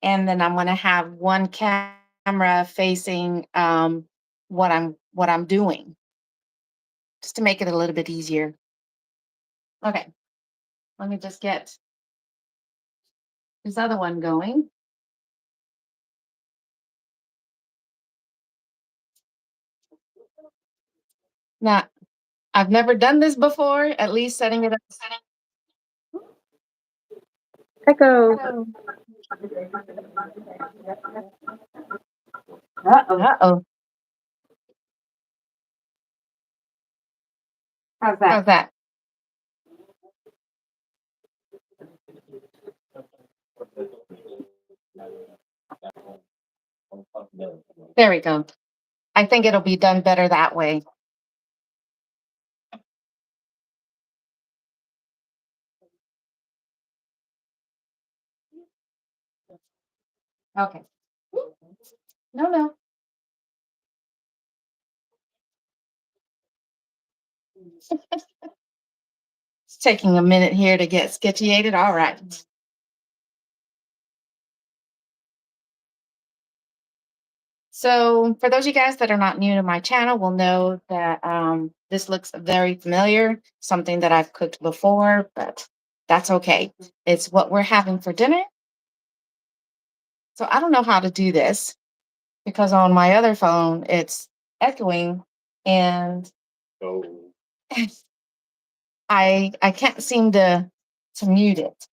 and then I'm gonna have one camera facing what I'm doing, just to make it a little bit easier. Okay, let me just get this other one going. Now, I've never done this before, at least setting it up. Echo. Hello. Uh-oh. Uh-oh. How's that? How's that? There we go. I think it'll be done better that way. Okay. No, no. It's taking a minute here to get sketchiated. All right. So, for those of you guys that are not new to my channel, will know that this looks very familiar, something that I've cooked before, but that's okay. It's what we're having for dinner. So, I don't know how to do this because on my other phone it's echoing, and I can't seem to mute it.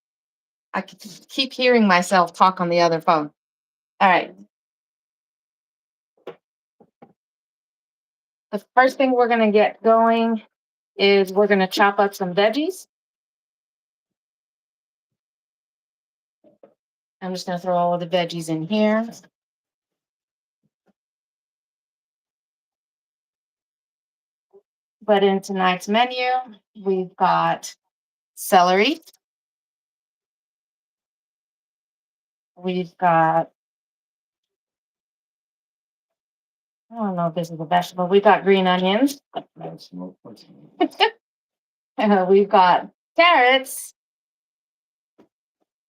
Keep hearing myself talk on the other phone. All right. The first thing we're going to get going is we're going to chop up some veggies. I'm just going to throw all of the veggies in here. But in tonight's menu, we've got celery. We've got, I don't know if this is a vegetable. We've got green onions. We've got carrots.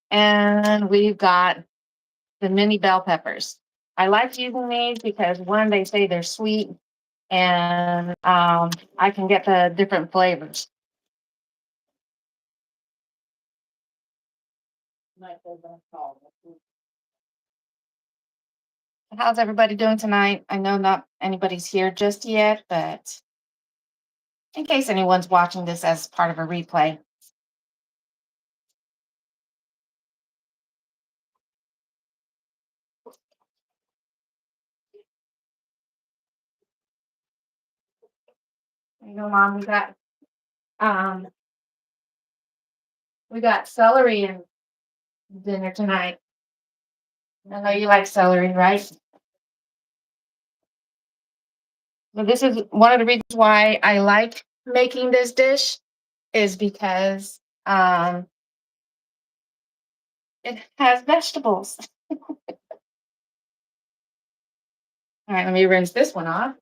And we've got the mini bell peppers. I like using these because one, they say they're sweet, and I can get the different flavors. How's everybody doing tonight? I know not anybody's here just yet, but in case anyone's watching this as part of a replay. You know, Mom, um we got celery in dinner tonight. I know you like celery, right? Well, this is one of the reasons why I like making this dish, is because it has vegetables. All right, let me rinse this one off.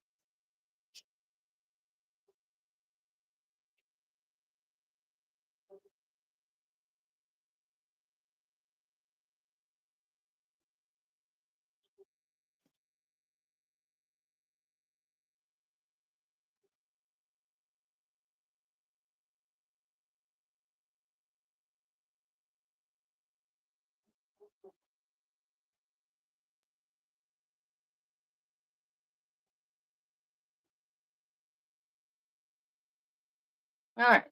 All right.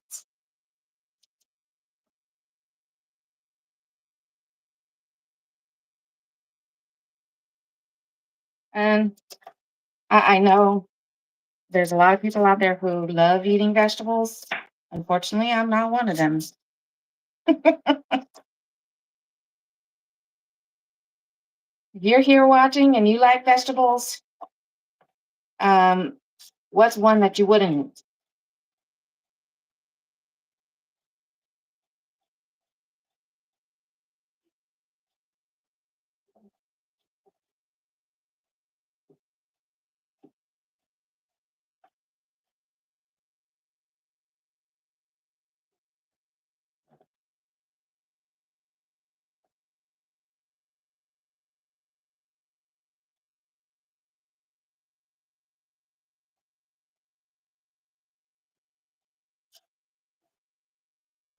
And I know there's a lot of people out there who love eating vegetables. Unfortunately, I'm not one of them. If you're here watching and you like vegetables, um, what's one that you wouldn't eat?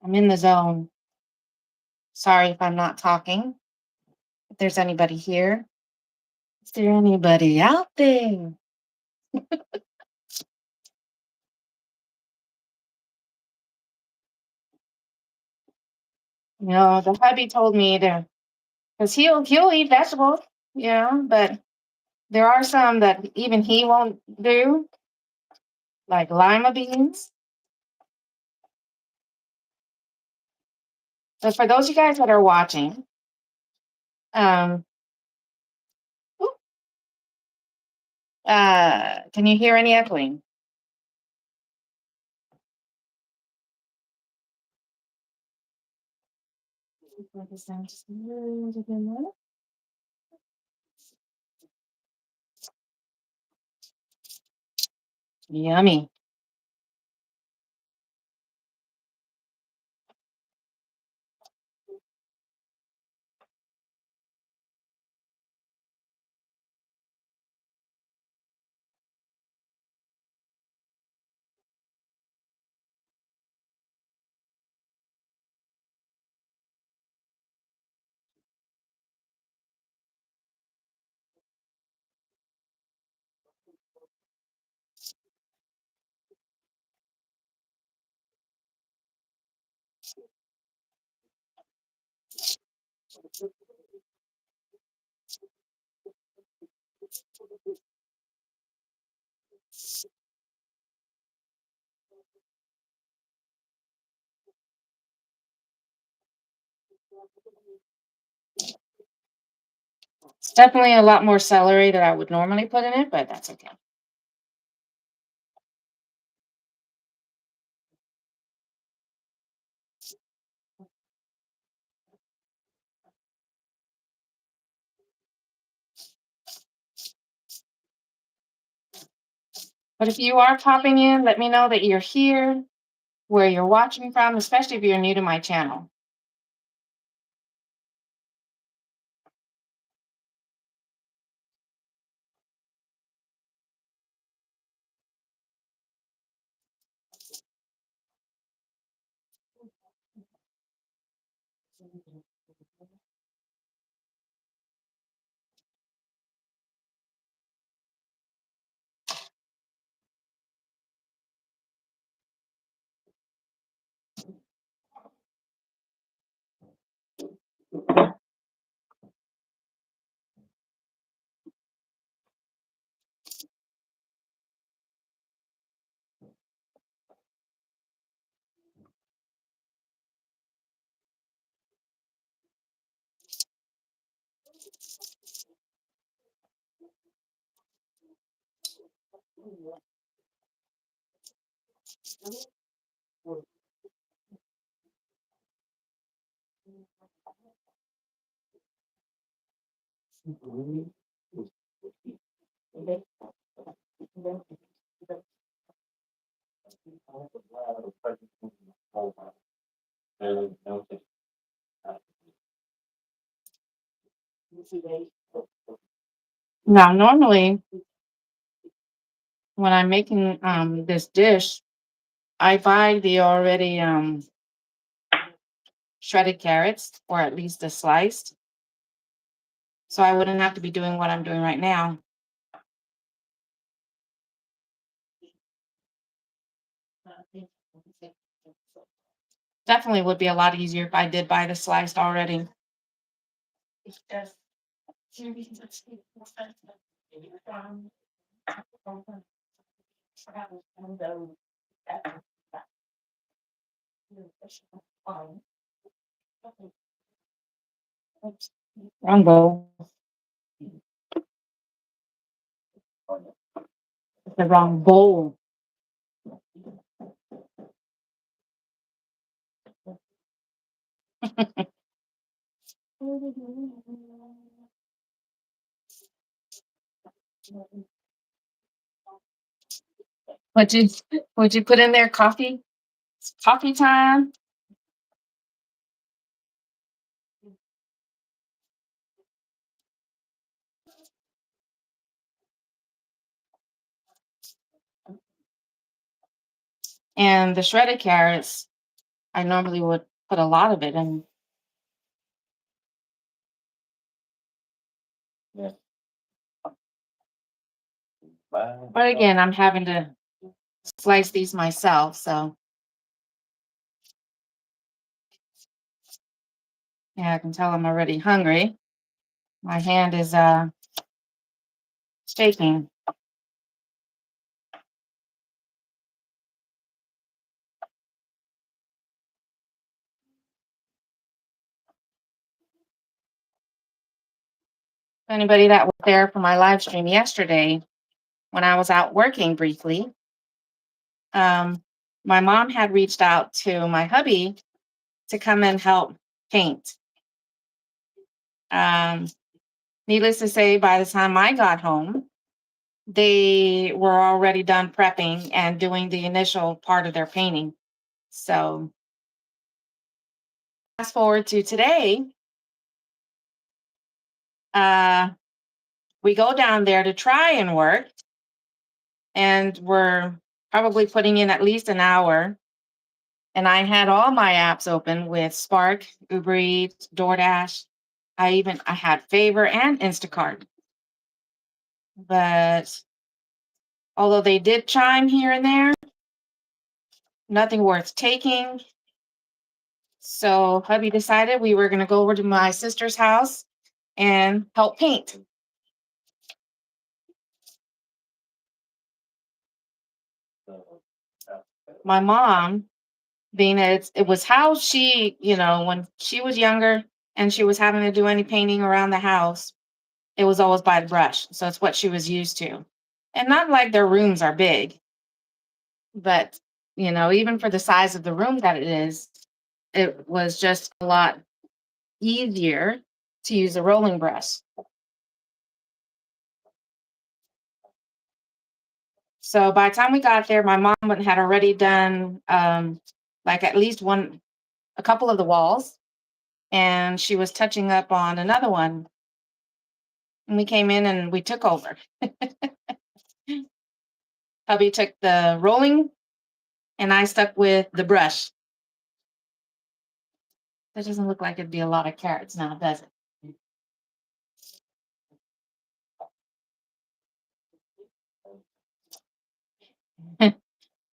I'm in the zone. Sorry if I'm not talking. If there's anybody here. Is there anybody out there? No, the hubby told me to, because he'll eat vegetables, but there are some that even he won't do, like lima beans. So for those of you guys that are watching, um, can you hear any echoing? Just a little bit more. Yummy. It's definitely a lot more celery that I would normally put in it, but that's okay. But if you are popping in, let me know that you're here, where you're watching from, especially if you're new to my channel. Now, normally when I'm making this dish, I buy the already shredded carrots, or at least the sliced, so I wouldn't have to be doing what I'm doing right now. Definitely would be a lot easier if I did buy the sliced already. Oops, wrong bowl. The wrong bowl. Would you put in there coffee? It's coffee time. And the shredded carrots, I normally would put a lot of it in. Yeah. But again, I'm having to slice these myself, so yeah, I can tell I'm already hungry. My hand is shaking. Anybody that was there for my live stream yesterday when I was out working briefly, my mom had reached out to my hubby to come and help paint. Um, Needless to say, by the time I got home, they were already done prepping and doing the initial part of their painting. So fast forward to today, we go down there to try and work, and we're probably putting in at least an hour. And I had all my apps open with Spark, Uber Eats, DoorDash. I had Favor and Instacart. But although they did chime here and there, nothing worth taking. So hubby decided we were going to go over to my sister's house and help paint. My mom, being that it was how she, when she was younger and she was having to do any painting around the house, it was always by the brush. So it's what she was used to. And not like their rooms are big, but, even for the size of the room that it is, it was just a lot easier to use a rolling brush. So by the time we got there, my mom had already done like at least a couple of the walls, and she was touching up on another one. And we came in and we took over. Hubby took the rolling, and I stuck with the brush. That doesn't look like it'd be a lot of carrots now, does it?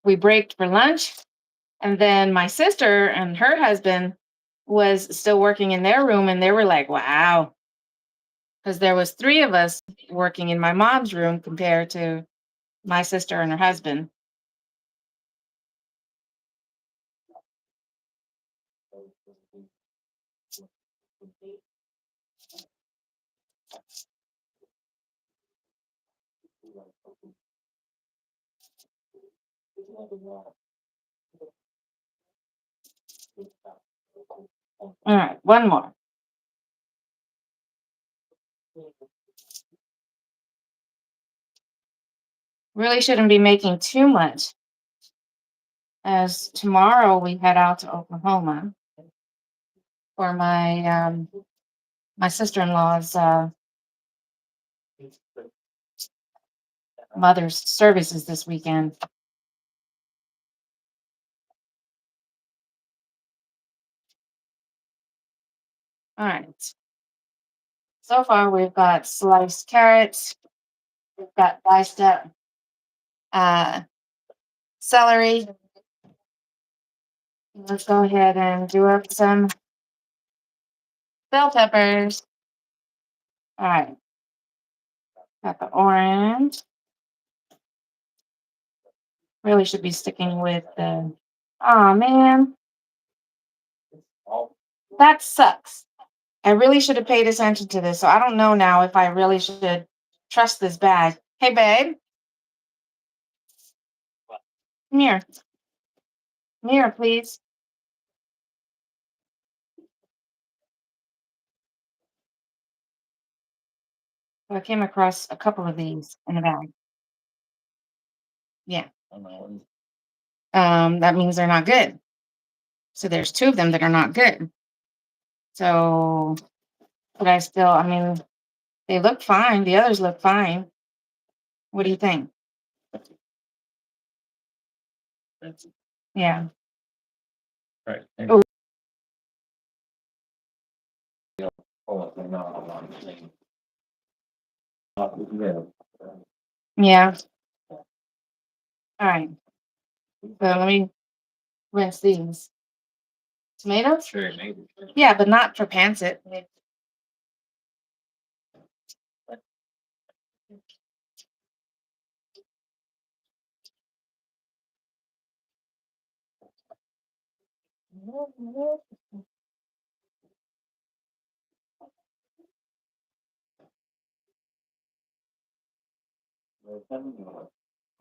We braked for lunch, and then my sister and her husband was still working in their room, and they were like, wow. Because there was three of us working in my mom's room compared to my sister and her husband. All right, one more. Really shouldn't be making too much, as tomorrow we head out to Oklahoma for my sister-in-law's mother's services this weekend. All right. So far, we've got sliced carrots. We've got diced up celery. Let's go ahead and do up some bell peppers. All right. Got the orange. Really should be sticking with the. Oh man, that sucks. I really should have paid attention to this. So I don't know now if I really should trust this bag. Hey, babe. Come here. Come here, please. I came across a couple of these in a bag. Yeah. That means they're not good. So there's two of them that are not good. So, but I mean, they look fine. The others look fine. What do you think? Yeah. Right. Oh. Yeah. All right. So let me rinse these. Tomatoes? Sure, maybe. Yeah, but not for pancit.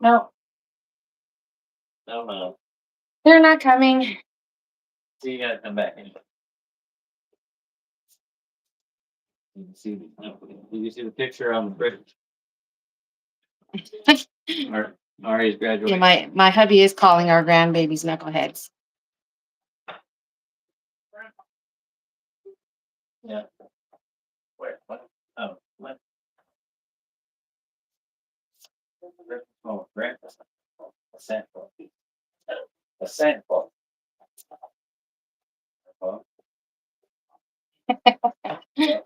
No, No. they're not coming. So you gotta come back anyway. Did you see the picture on the bridge? Ari's Yeah, graduating. my hubby is calling our grandbabies knuckleheads. Yeah. Where? What? Oh, what? Oh, breakfast. A sample. A sample.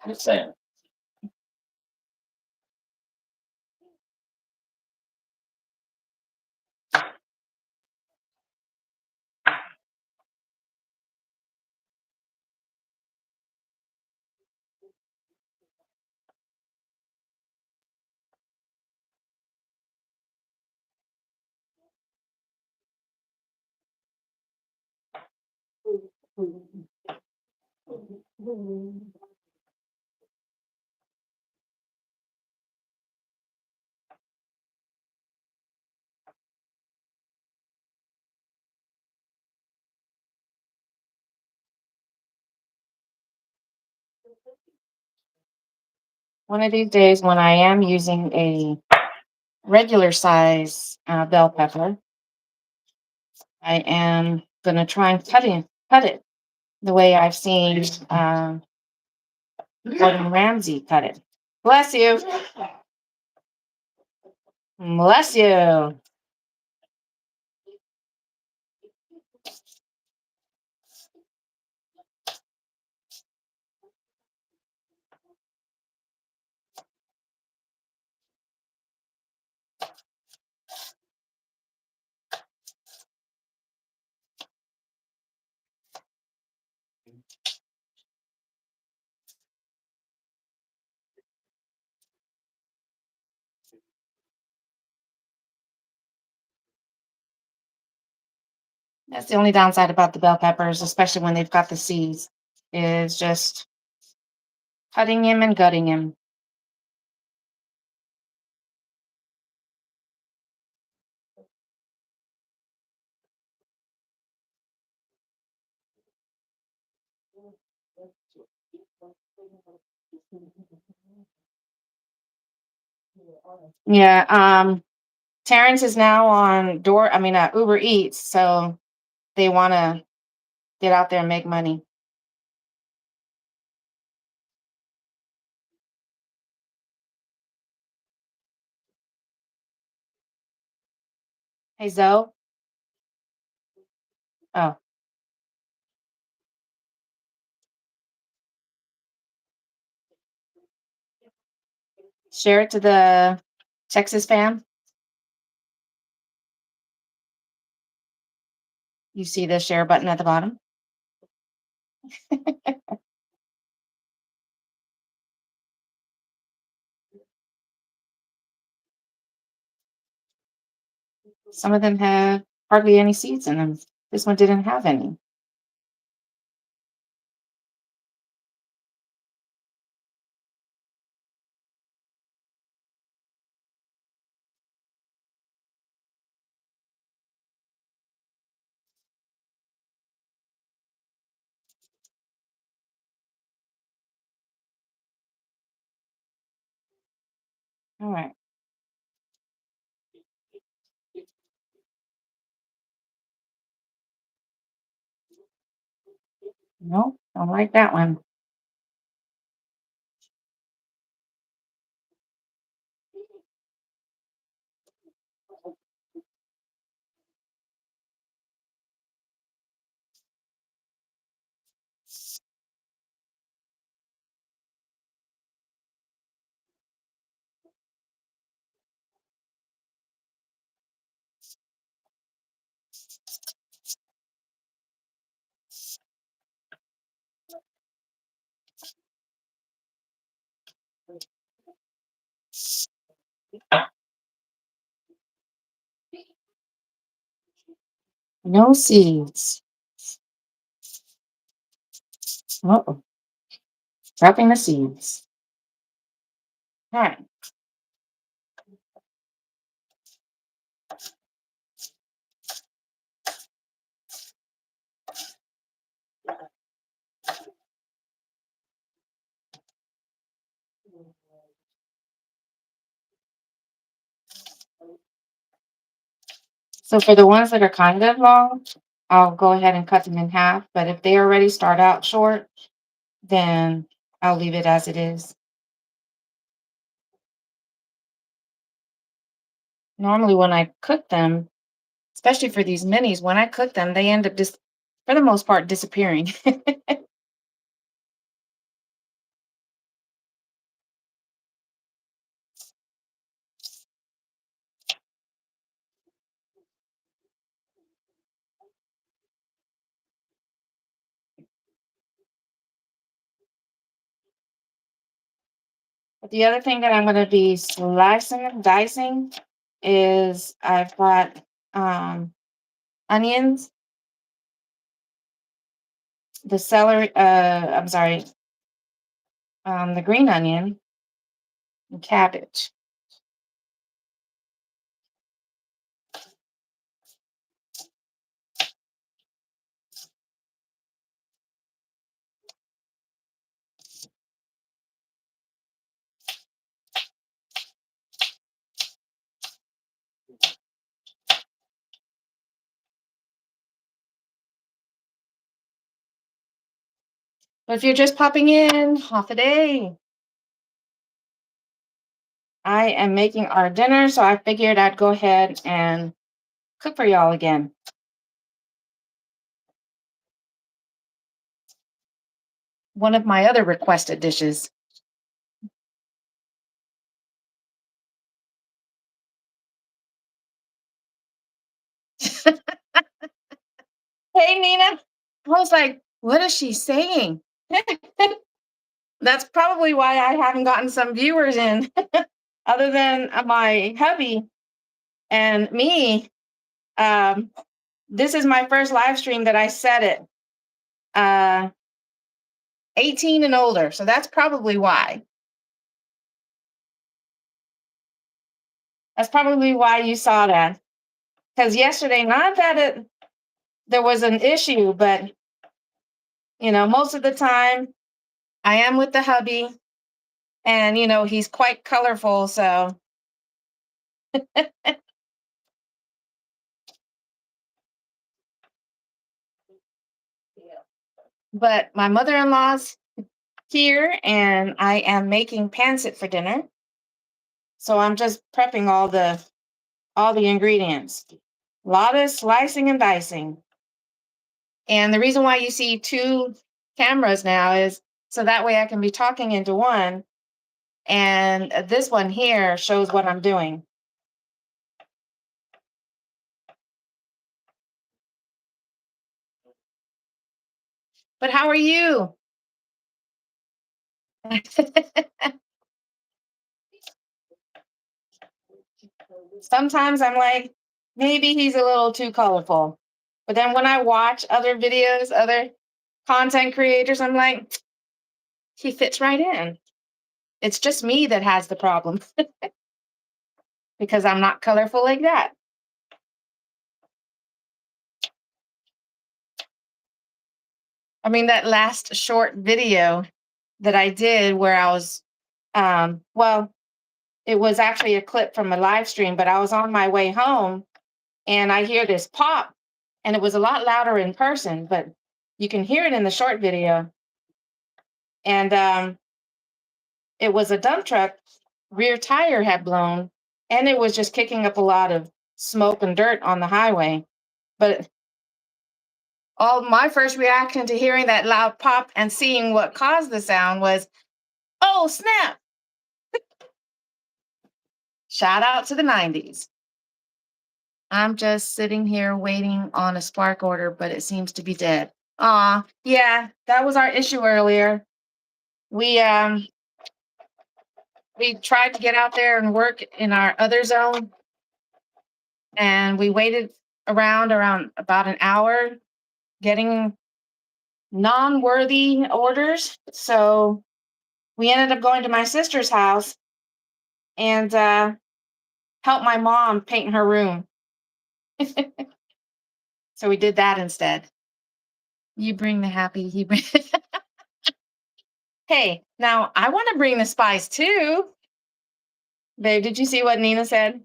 Just saying. One of these days when I am using a regular size bell pepper, I am gonna try and cut it the way I've seen Gordon Ramsay cut it. Bless you. Bless you. That's the only downside about the bell peppers, especially when they've got the seeds, is just cutting him and gutting him. Yeah, Terrence is now on Uber Eats, so they want to get out there and make money. Hey, Zoe. Oh, share it to the Texas fam. You see the share button at the bottom? Some of them have hardly any seeds in them. This one didn't have any. All right. Nope, don't like that one. No seeds. Uh-oh. Dropping the seeds. All right. So for the ones that are kind of long, I'll go ahead and cut them in half. But if they already start out short, then I'll leave it as it is. Normally when I cook them, especially for these minis, when I cook them, they end up just, for the most part, disappearing. But the other thing that I'm going to be slicing and dicing is I've got onions, the celery, I'm sorry, the green onion, and cabbage. But if you're just popping in, half a day, I am making our dinner, so I figured I'd go ahead and cook for y'all again. One of my other requested dishes. Hey, Nina. I was like, what is she saying? That's probably why I haven't gotten some viewers in, other than my hubby and me. This is my first live stream that I set it 18 and older. So that's probably why. That's probably why you saw that. Because yesterday, not that there was an issue, but most of the time I am with the hubby, and he's quite colorful, so but my mother-in-law's here and I am making pancit for dinner. So I'm just prepping all the ingredients. A lot of slicing and dicing. And the reason why you see two cameras now is so that way I can be talking into one, and this one here shows what I'm doing. But how are you? Sometimes I'm like, maybe he's a little too colorful. But then when I watch other videos, other content creators, I'm like, he fits right in. It's just me that has the problem because I'm not colorful like that. I mean, that last short video that I did where I was, well, it was actually a clip from a live stream, but I was on my way home and I hear this pop, and it was a lot louder in person, but you can hear it in the short video. And it was a dump truck, rear tire had blown, and it was just kicking up a lot of smoke and dirt on the highway. But my first reaction to hearing that loud pop and seeing what caused the sound was, oh, snap. Shout out to the 90s. I'm just sitting here waiting on a spark order, but it seems to be dead. Yeah, that was our issue earlier. We we tried to get out there and work in our other zone. And we waited around about an hour getting non-worthy orders. So we ended up going to my sister's house and helped my mom paint her room. So we did that instead. You bring the happy, he bring. Hey, now I want to bring the spice too. Babe, did you see what Nina said?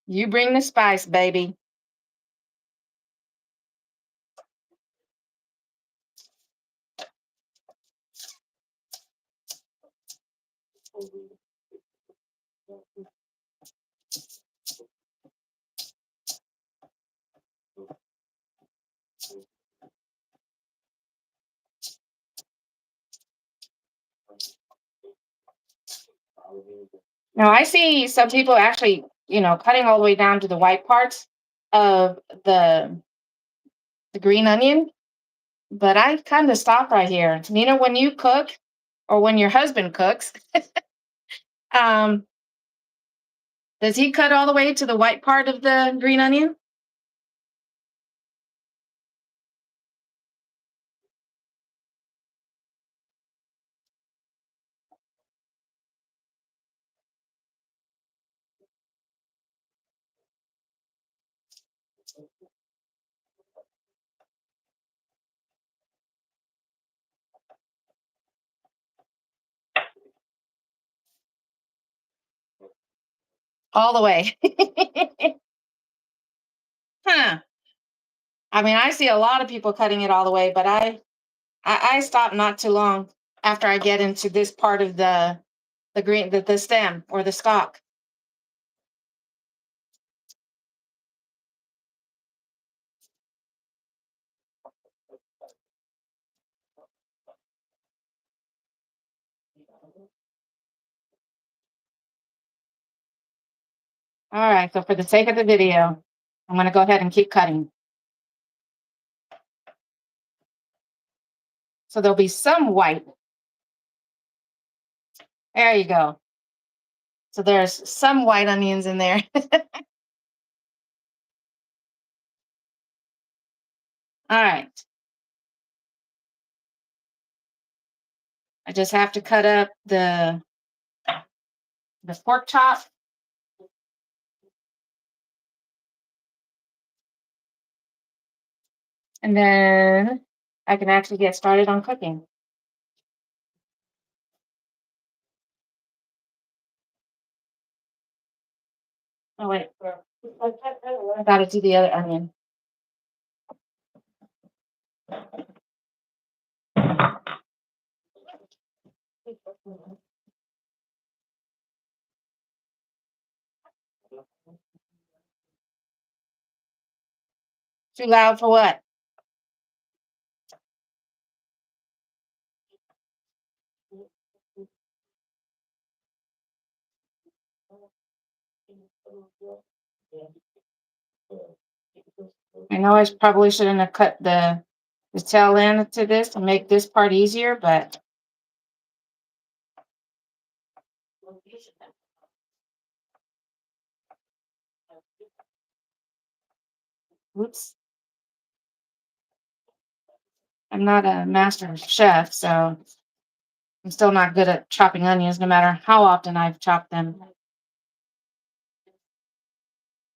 You bring the spice, baby. Now I see some people actually, cutting all the way down to the white parts of the green onion, but I kind of stop right here. Nina, when you cook or when your husband cooks, um, does he cut all the way to the white part of the green onion? All the way. Huh. I mean, I see a lot of people cutting it all the way, but I stop not too long after I get into this part of the green the stem or the stalk. All right, so for the sake of the video, I'm going to go ahead and keep cutting. So there'll be some white. There you go. So there's some white onions in there. All right. I just have to cut up the pork chop. And then I can actually get started on cooking. Oh, wait. I got to do the other onion. Too loud for what? I know I probably shouldn't have cut the tail end to this to make this part easier, but oops. I'm not a master chef, so I'm still not good at chopping onions, no matter how often I've chopped them.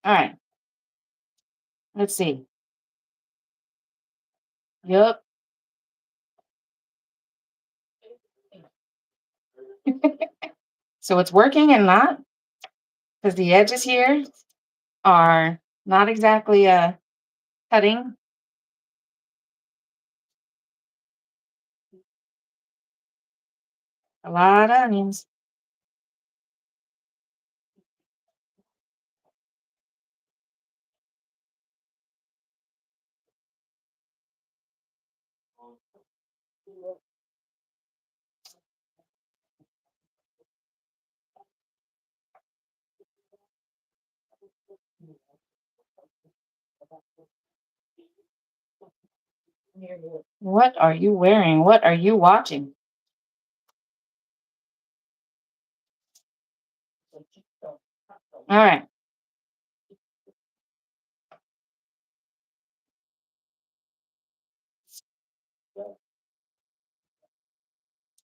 All right. Let's see. Yup. So it's working and not, because the edges here are not exactly cutting. A lot of onions. What are you wearing? What are you watching? All right.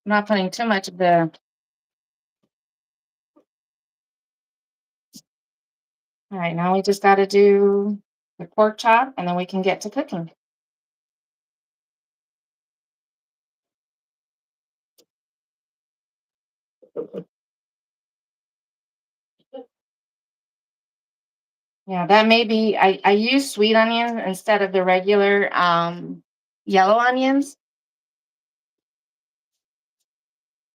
I'm not putting too much of the. All right, now we just got to do the pork chop and then we can get to cooking. Yeah, that may be, I use sweet onions instead of the regular yellow onions.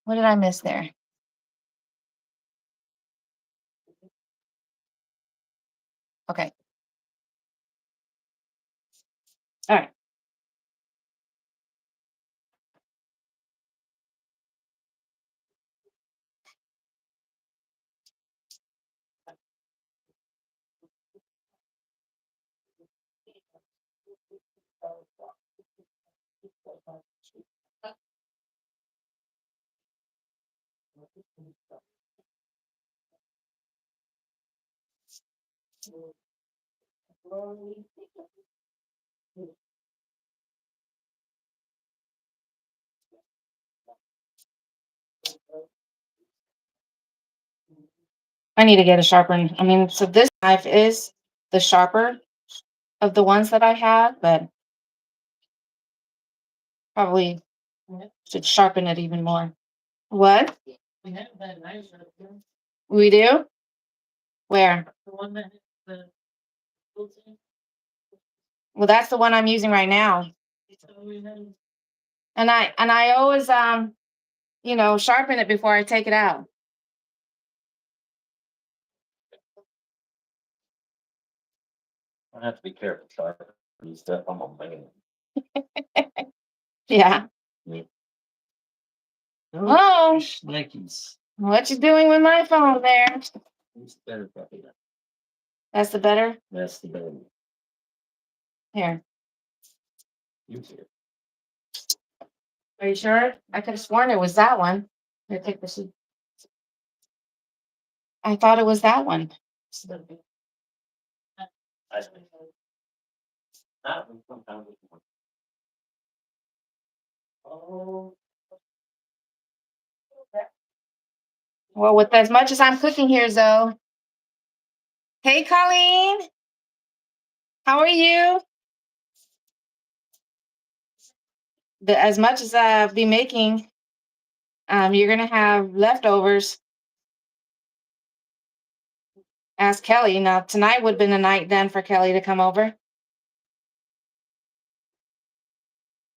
What did I miss there? Okay. All right. I need to get a sharper. I mean, so this knife is the sharper of the ones that I have, but probably should sharpen it even more. What? We have that nice right there. We do? Where? The one that the. Well, that's the one I'm using right now. And I always sharpen it before I take it out. I have to be careful, sorry. Stuff I'm on Yeah. Yeah. Oh, Nikes. what you doing with my phone there? It's better copy. That's the better? That's the better. Here. You see it. Are you sure? I could have sworn it was that one. Here, take the sheet. I thought it was that one. I think. That one sometimes it's one. Oh. Well, with as much as I'm cooking here, Zoe. Hey, Colleen. How are you? As much as I'll be making, you're gonna have leftovers. Ask Kelly. Now, tonight would have been the night then for Kelly to come over.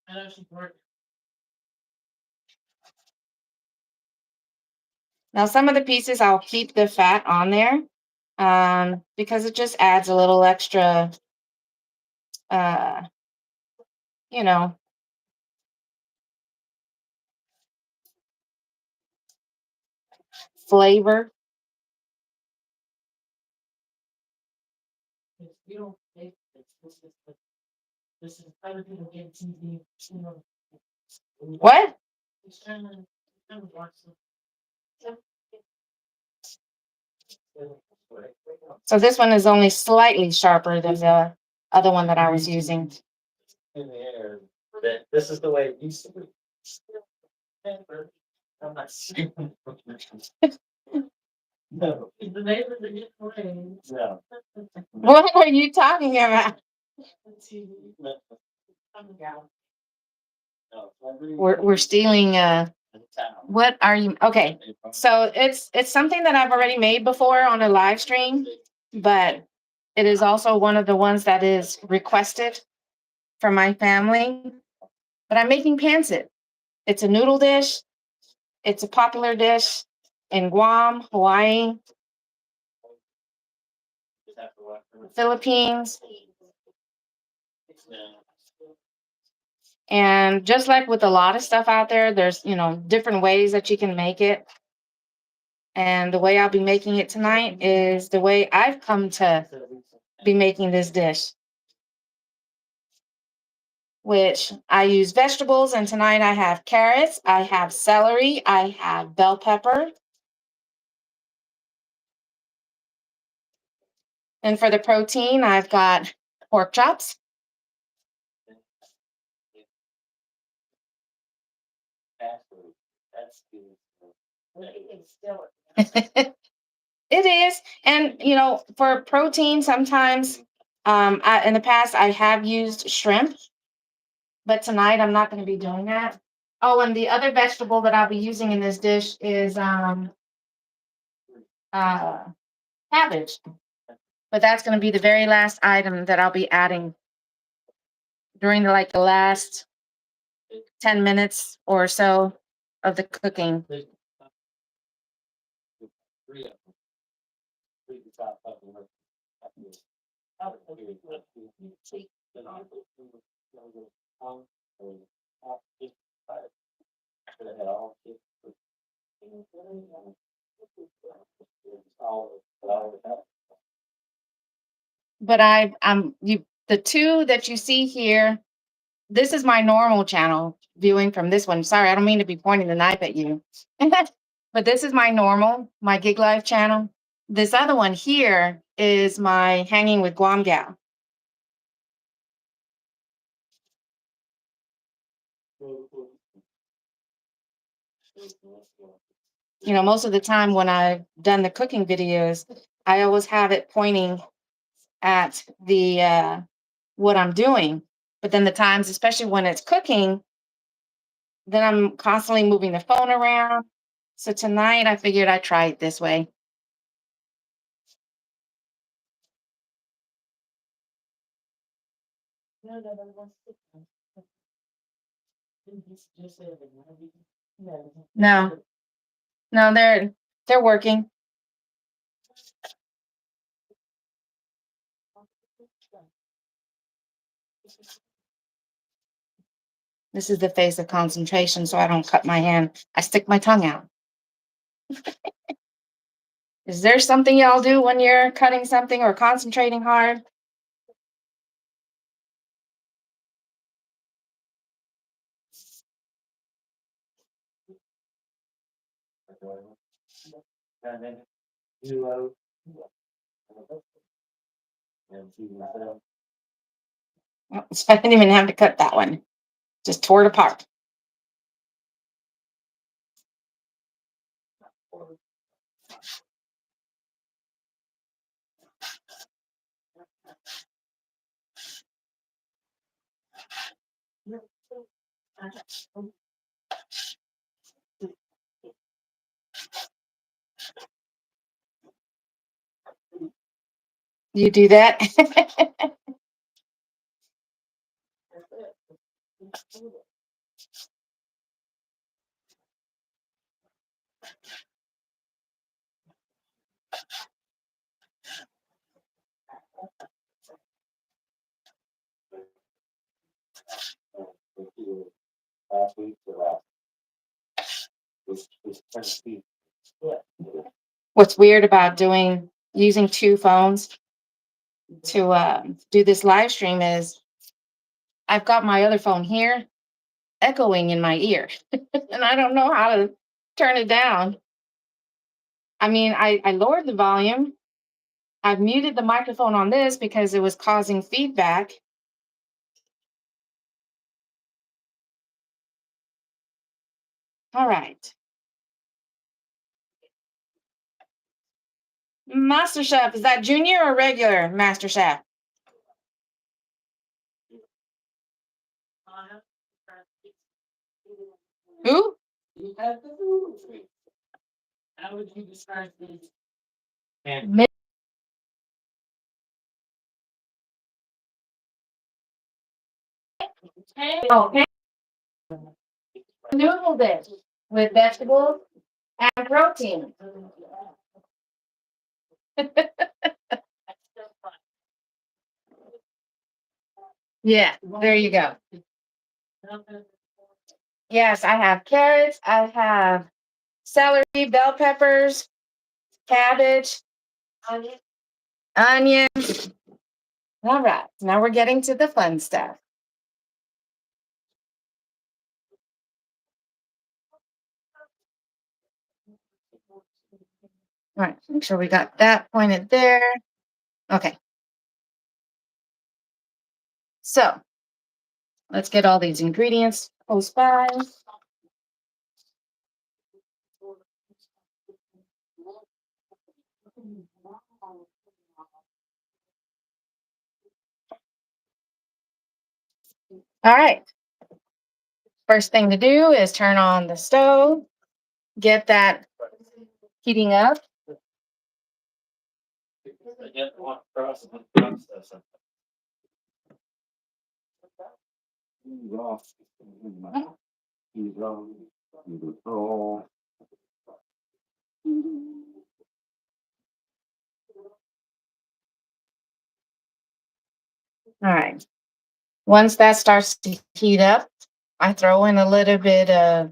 I know she's working. Now, some of the pieces I'll keep the fat on there because it just adds a little extra, you know, flavor. You don't take this is other people get TV. What? So this one is only slightly sharper than the other one that I was using. In the air. That this is the way it used to be. I'm not stupid. No. The neighbors are getting away. No. What are you talking about? We're stealing what are you okay. So it's something that I've already made before on a live stream, but it is also one of the ones that is requested from my family. But I'm making pancit. It's a noodle dish. It's a popular dish in Guam, Hawaii, Philippines. And just like with a lot of stuff out there, there's, different ways that you can make it. And the way I'll be making it tonight is the way I've come to be making this dish. which I use vegetables. And tonight I have carrots, I have celery, I have bell pepper. And for the protein, I've got pork chops. That's good. It is. And, for protein, sometimes in the past, I have used shrimp, but tonight I'm not going to be doing that. Oh, and the other vegetable that I'll be using in this dish is cabbage. But that's going to be the very last item that I'll be adding during the last 10 minutes or so of the cooking. Three of them. Three to top of them. But the two that you see here, this is my normal channel viewing from this one. Sorry, I don't mean to be pointing the knife at you. But this is my Gig Life channel. This other one here is my Hanging with Guam Gal. Most of the time when I've done the cooking videos, I always have it pointing at the what I'm doing. But then the times, especially when it's cooking, then I'm constantly moving the phone around. So tonight I figured I'd try it this way. No, no, they're working. This is the face of concentration, so I don't cut my hand. I stick my tongue out. Is there something y'all do when you're cutting something or concentrating hard? And then you, So I didn't even have to cut that one. Just tore it apart. You do that? last week or last. What's weird about using two phones to do this live stream is I've got my other phone here echoing in my ear, and I don't know how to turn it down. I mean, I lowered the volume. I've muted the microphone on this because it was causing feedback. All right. Master Chef, is that junior or regular Master Chef? Who? How would you describe these? Okay. Noodle dish with vegetables and protein. Yeah, there you go. Yes, I have carrots, I have celery, bell peppers, cabbage, onions. All right, now we're getting to the fun stuff. All right, make sure we got that pointed there. Okay. So let's get all these ingredients close by. All right. First thing to do is turn on the stove, get that heating up. I get one across and process it. All right. Once that starts to heat up, I throw in a little bit of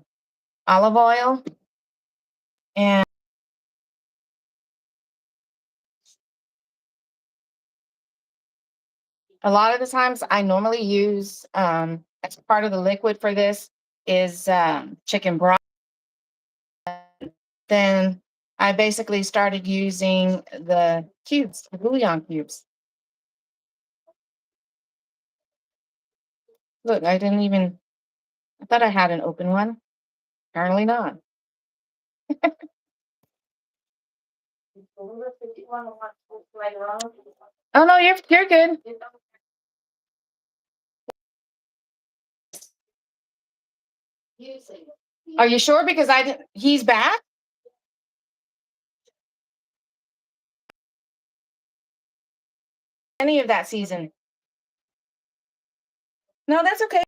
olive oil and a lot of the times I normally use as part of the liquid for this is chicken broth. Then I basically started using the cubes, the bouillon cubes. Look, I didn't even, I thought I had an open one. Apparently not. Oh no, you're good. Are you sure? Because I didn't, he's back? Any of that season. No, that's okay.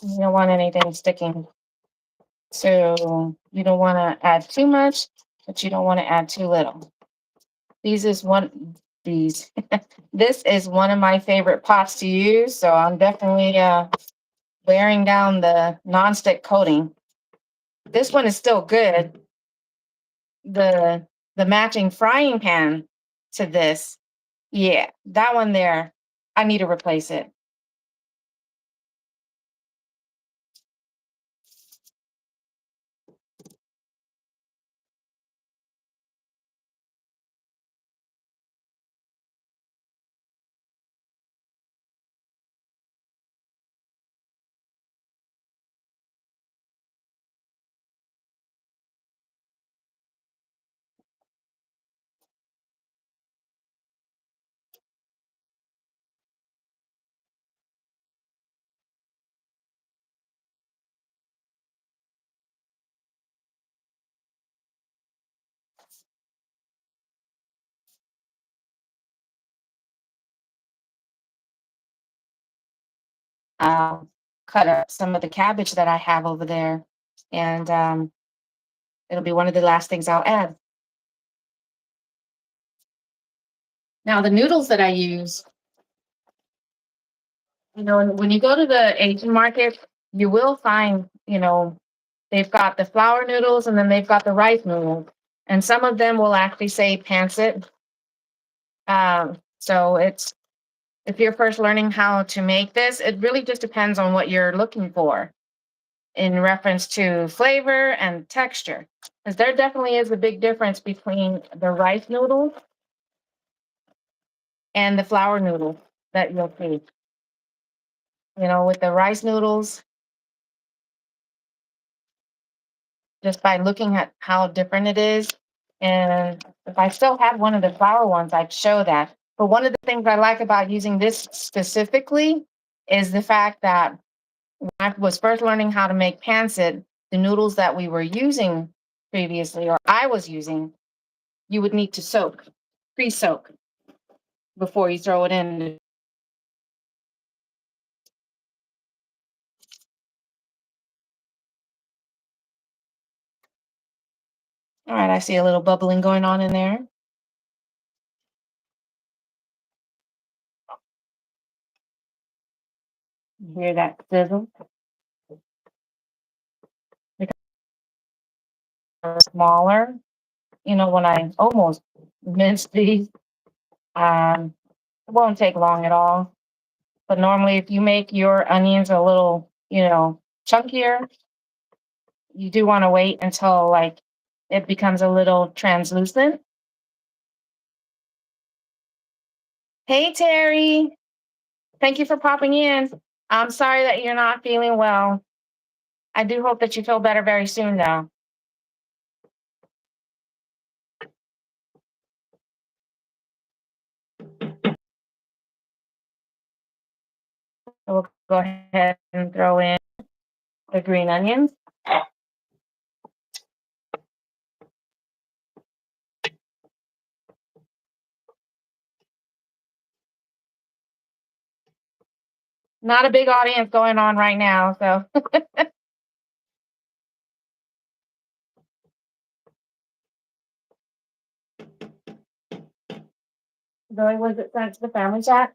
You don't want anything sticking. So you don't want to add too much, but you don't want to add too little. These is one, these, this is one of my favorite pots to use. So I'm definitely wearing down the nonstick coating. This one is still good. The matching frying pan to this, yeah, that one there, I need to replace it. I'll cut up some of the cabbage that I have over there, and it'll be one of the last things I'll add. Now, the noodles that I use, you know, when you go to the Asian market, you will find, you know, they've got the flour noodles and then they've got the rice noodles. And some of them will actually say pancit. So it's, if you're first learning how to make this, it really just depends on what you're looking for in reference to flavor and texture. Because there definitely is a big difference between the rice noodles and the flour noodles that you'll see. You know, with the rice noodles, just by looking at how different it is. And if I still had one of the flour ones, I'd show that. But one of the things I like about using this specifically is the fact that when I was first learning how to make pancit, the noodles that we were using previously, or I was using, you would need to soak, pre-soak before you throw it in. All right, I see a little bubbling going on in there. Hear that sizzle? Smaller. You know, when I almost minced these, it won't take long at all. But normally, if you make your onions a little, chunkier, you do want to wait until like it becomes a little translucent. Hey, Terry. Thank you for popping in. I'm sorry that you're not feeling well. I do hope that you feel better very soon, though. So we'll go ahead and throw in the green onions. Not a big audience going on right now, so. Zoe, was it sent to the family chat?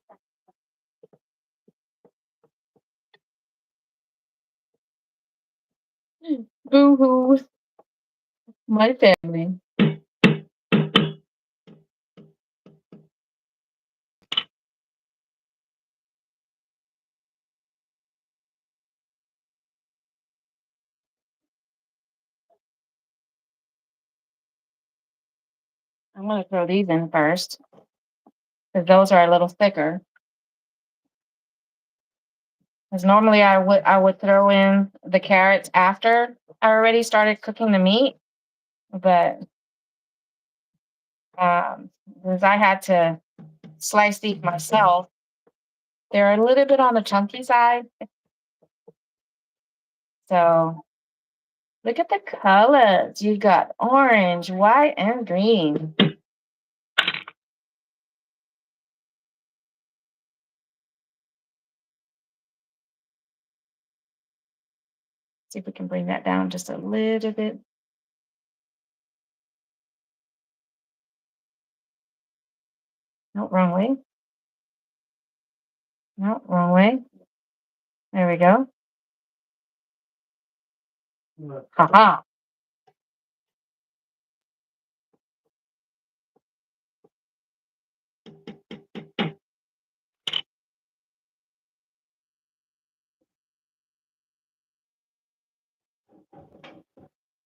Boo hoo. My family. I'm going to throw these in first because those are a little thicker. Because normally I would throw in the carrots after I already started cooking the meat, but since I had to slice these myself, they're a little bit on the chunky side. So look at the colors. You got orange, white, and green. See if we can bring that down just a little bit. No, wrong way. No, wrong way. There we go. Haha.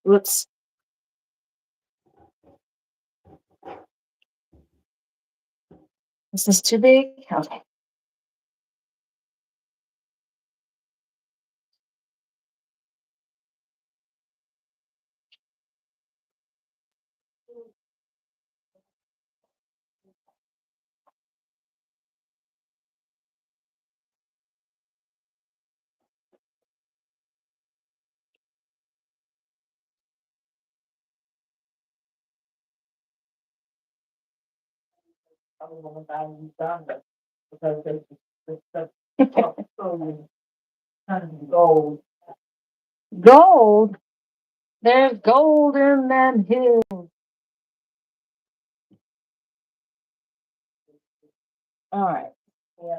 Whoops. Is this too big? Okay. Gold. Gold. There's gold in them hills. All right. Yeah.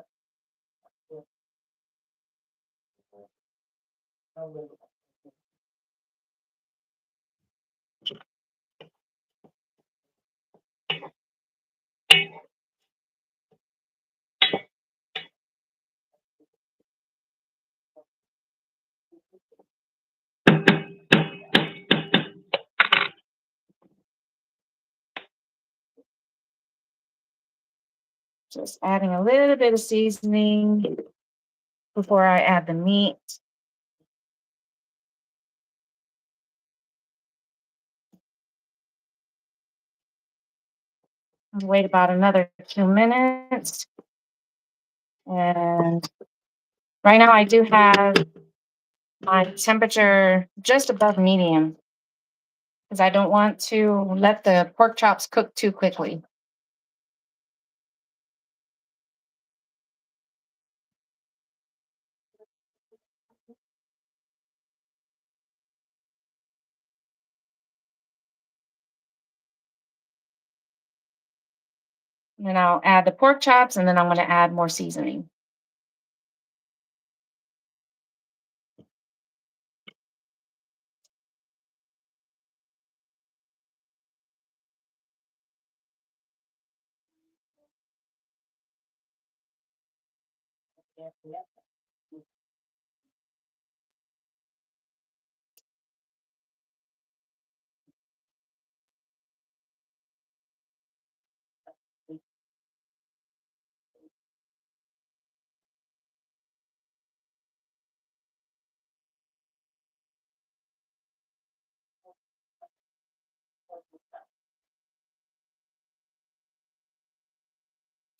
Just adding a little bit of seasoning before I add the meat. I'll wait about another 2 minutes. And right now I do have my temperature just above medium because I don't want to let the pork chops cook too quickly. And then I'll add the pork chops, and then I'm going to add more seasoning.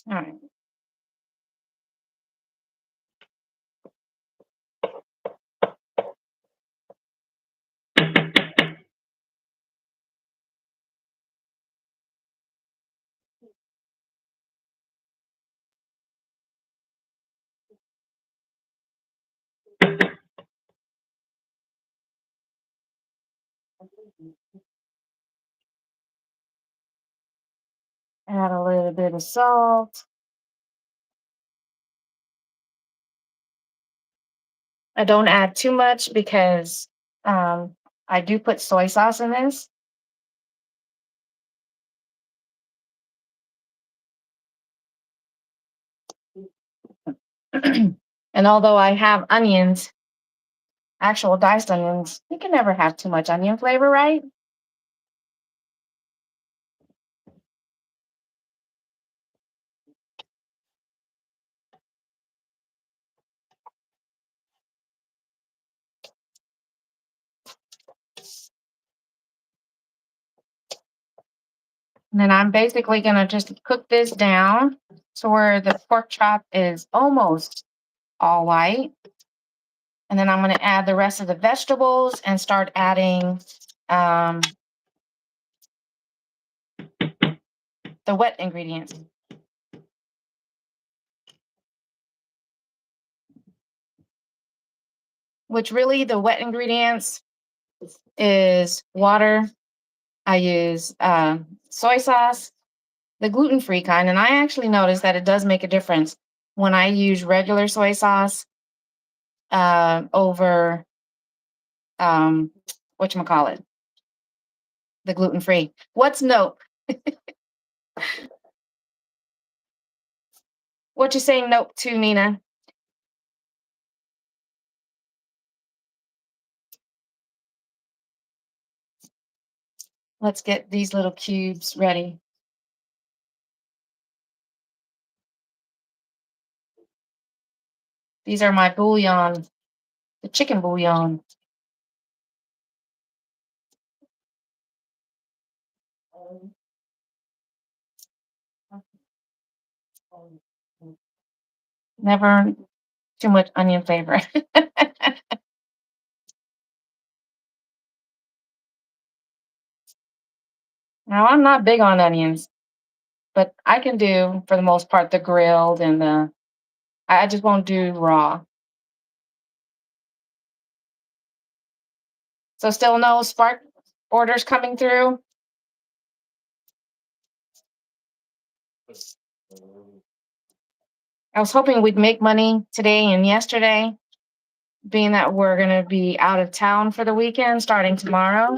All right. Add a little bit of salt. I don't add too much because I do put soy sauce in this. And although I have onions, actual diced onions, you can never have too much onion flavor, right? And then I'm basically going to just cook this down to where the pork chop is almost all white. And then I'm going to add the rest of the vegetables and start adding the wet ingredients. Which really the wet ingredients is water. I use soy sauce, the gluten-free kind. And I actually noticed that it does make a difference when I use regular soy sauce over whatchamacallit, the gluten-free. What's nope? What you saying nope to, Nina? Let's get these little cubes ready. These are my bouillon, the chicken bouillon. Never too much onion flavor. Now, I'm not big on onions, but I can do, for the most part, the grilled and I just won't do raw. So still no Spark orders coming through? I was hoping we'd make money today and yesterday, being that we're going to be out of town for the weekend starting tomorrow.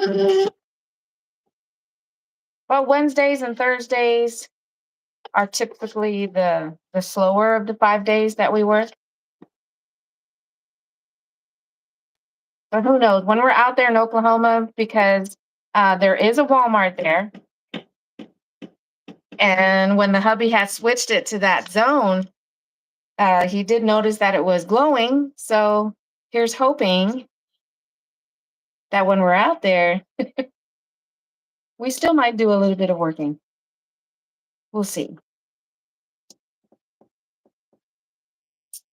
But Wednesdays and Thursdays are typically the slower of the 5 days that we work. But who knows? When we're out there in Oklahoma, because there is a Walmart there, and when the hubby had switched it to that zone, he did notice that it was glowing. So here's hoping that when we're out there, we still might do a little bit of working. We'll see.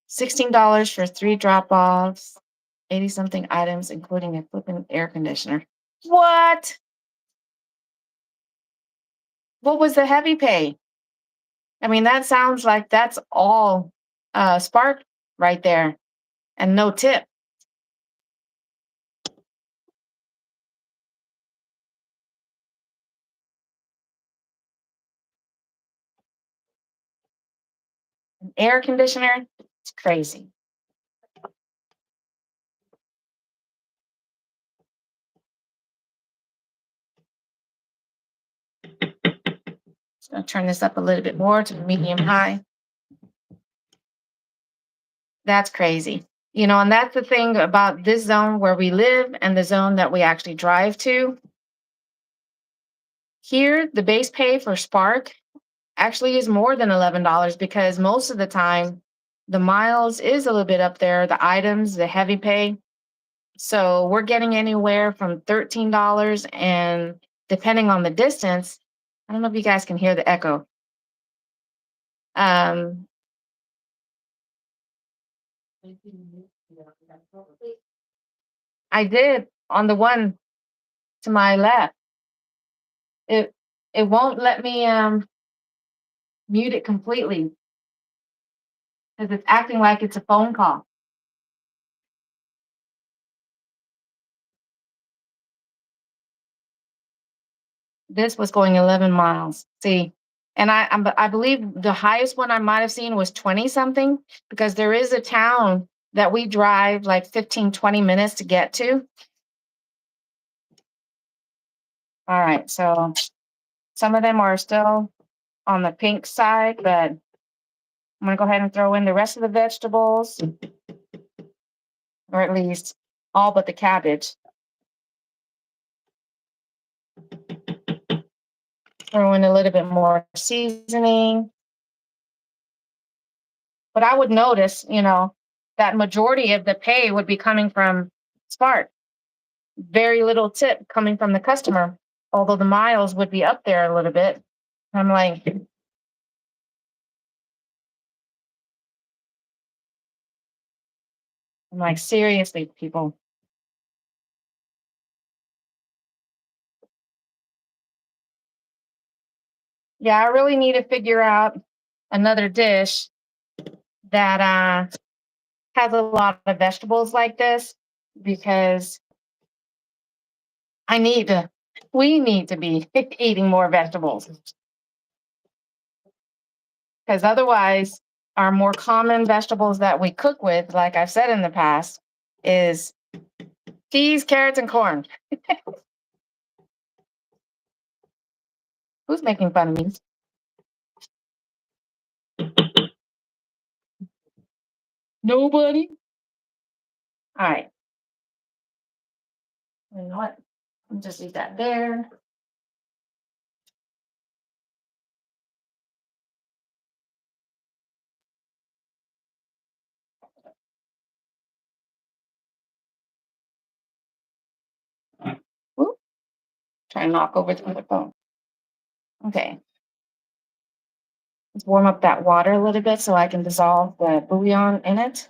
$16 for 3 drop-offs, 80-something items, including a flipping air conditioner. What? What was the heavy pay? I mean, that sounds like that's all Spark right there, and no tip. air conditioner. It's crazy. Just gonna turn this up a little bit more to medium high. That's crazy. You know, and that's the thing about this zone where we live and the zone that we actually drive to. Here, the base pay for Spark actually is more than $11 because most of the time the miles is a little bit up there, the items, the heavy pay. So we're getting anywhere from $13 and depending on the distance, I don't know if you guys can hear the echo. I did on the one to my left. It won't let me mute it completely because it's acting like it's a phone call. This was going 11 miles. See, and I believe the highest one I might have seen was 20 something because there is a town that we drive like 15, 20 minutes to get to. All right, so some of them are still on the pink side, but I'm gonna go ahead and throw in the rest of the vegetables, or at least all but the cabbage. Throw in a little bit more seasoning. But I would notice, you know, that majority of the pay would be coming from Spark. Very little tip coming from the customer, although the miles would be up there a little bit. I'm like, seriously, people. Yeah, I really need to figure out another dish that has a lot of vegetables like this because we need to be eating more vegetables. Because otherwise, our more common vegetables that we cook with, like I've said in the past, is peas, carrots, and corn. Who's making fun of me? Nobody. All right. You know what? I'll just leave that there. Oop. Try and knock over the other phone. Okay. Let's warm up that water a little bit so I can dissolve the bouillon in it.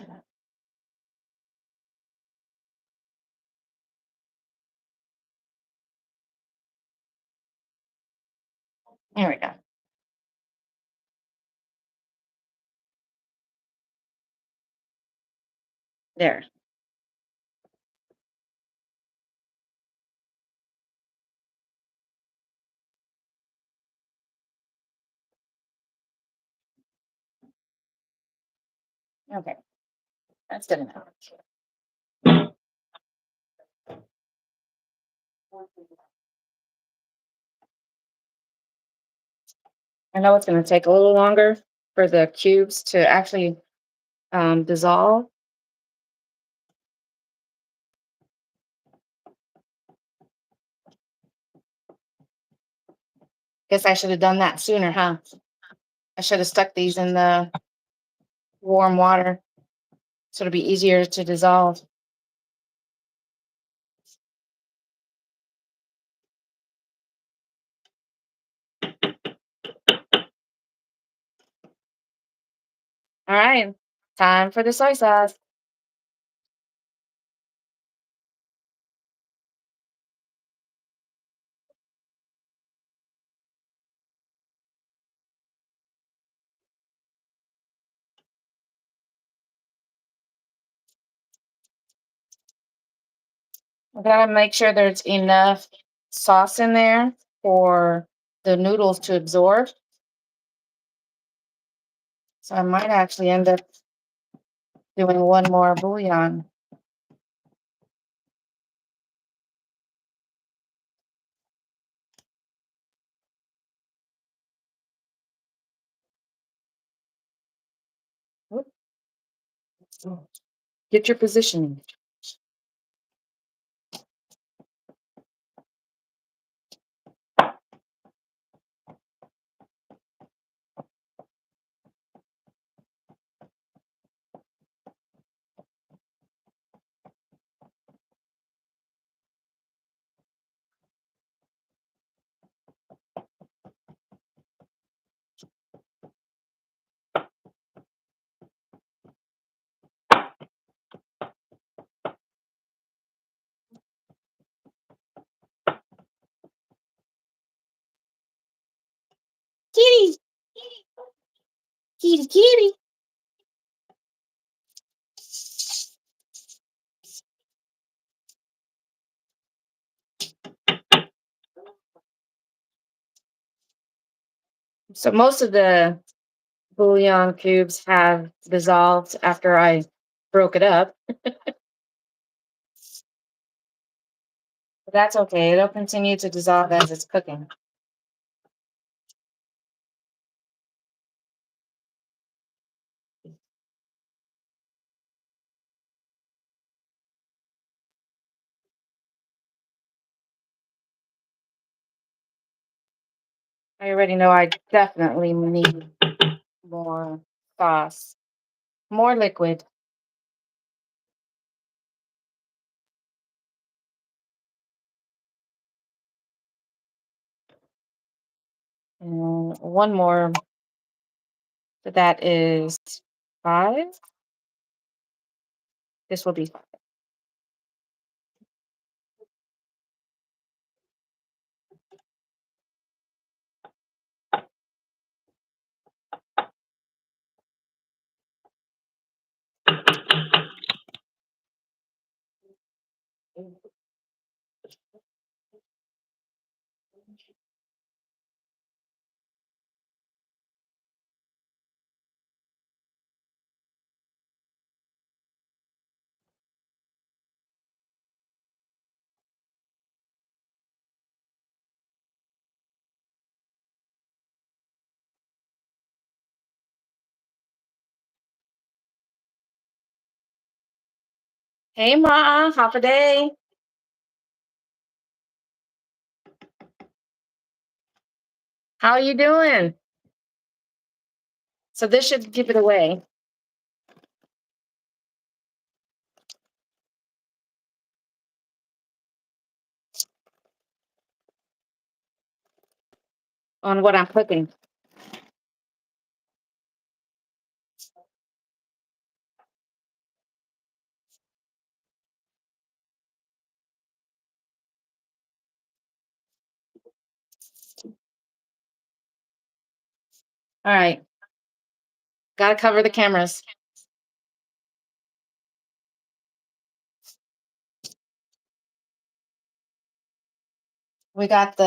There we go. There. Okay. That's good enough. I know it's going to take a little longer for the cubes to actually dissolve. Guess I should have done that sooner, huh? I should have stuck these in the warm water so it'll be easier to dissolve. All right, time for the soy sauce. I gotta make sure there's enough sauce in there for the noodles to absorb. So I might actually end up doing one more bouillon. Whoop. Get your positioning. Kitty, kitty, kitty. So most of the bouillon cubes have dissolved after I broke it up. But that's okay. It'll continue to dissolve as it's cooking. I already know I definitely need more sauce, more liquid. And one more. So that is 5. This will be 5. Hey, Ma, half a day. How are you doing? So this should give it away. On what I'm cooking. All right. Got to cover the cameras. We got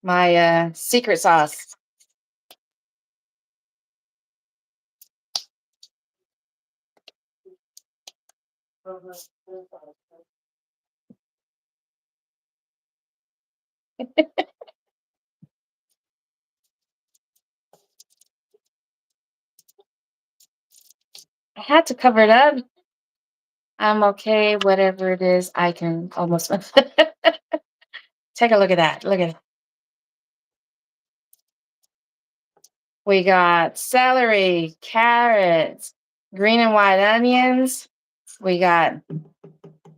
my secret sauce. I had to cover it up. I'm okay, whatever it is. I can almost take a look at that. Look at it. We got celery, carrots, green and white onions. We got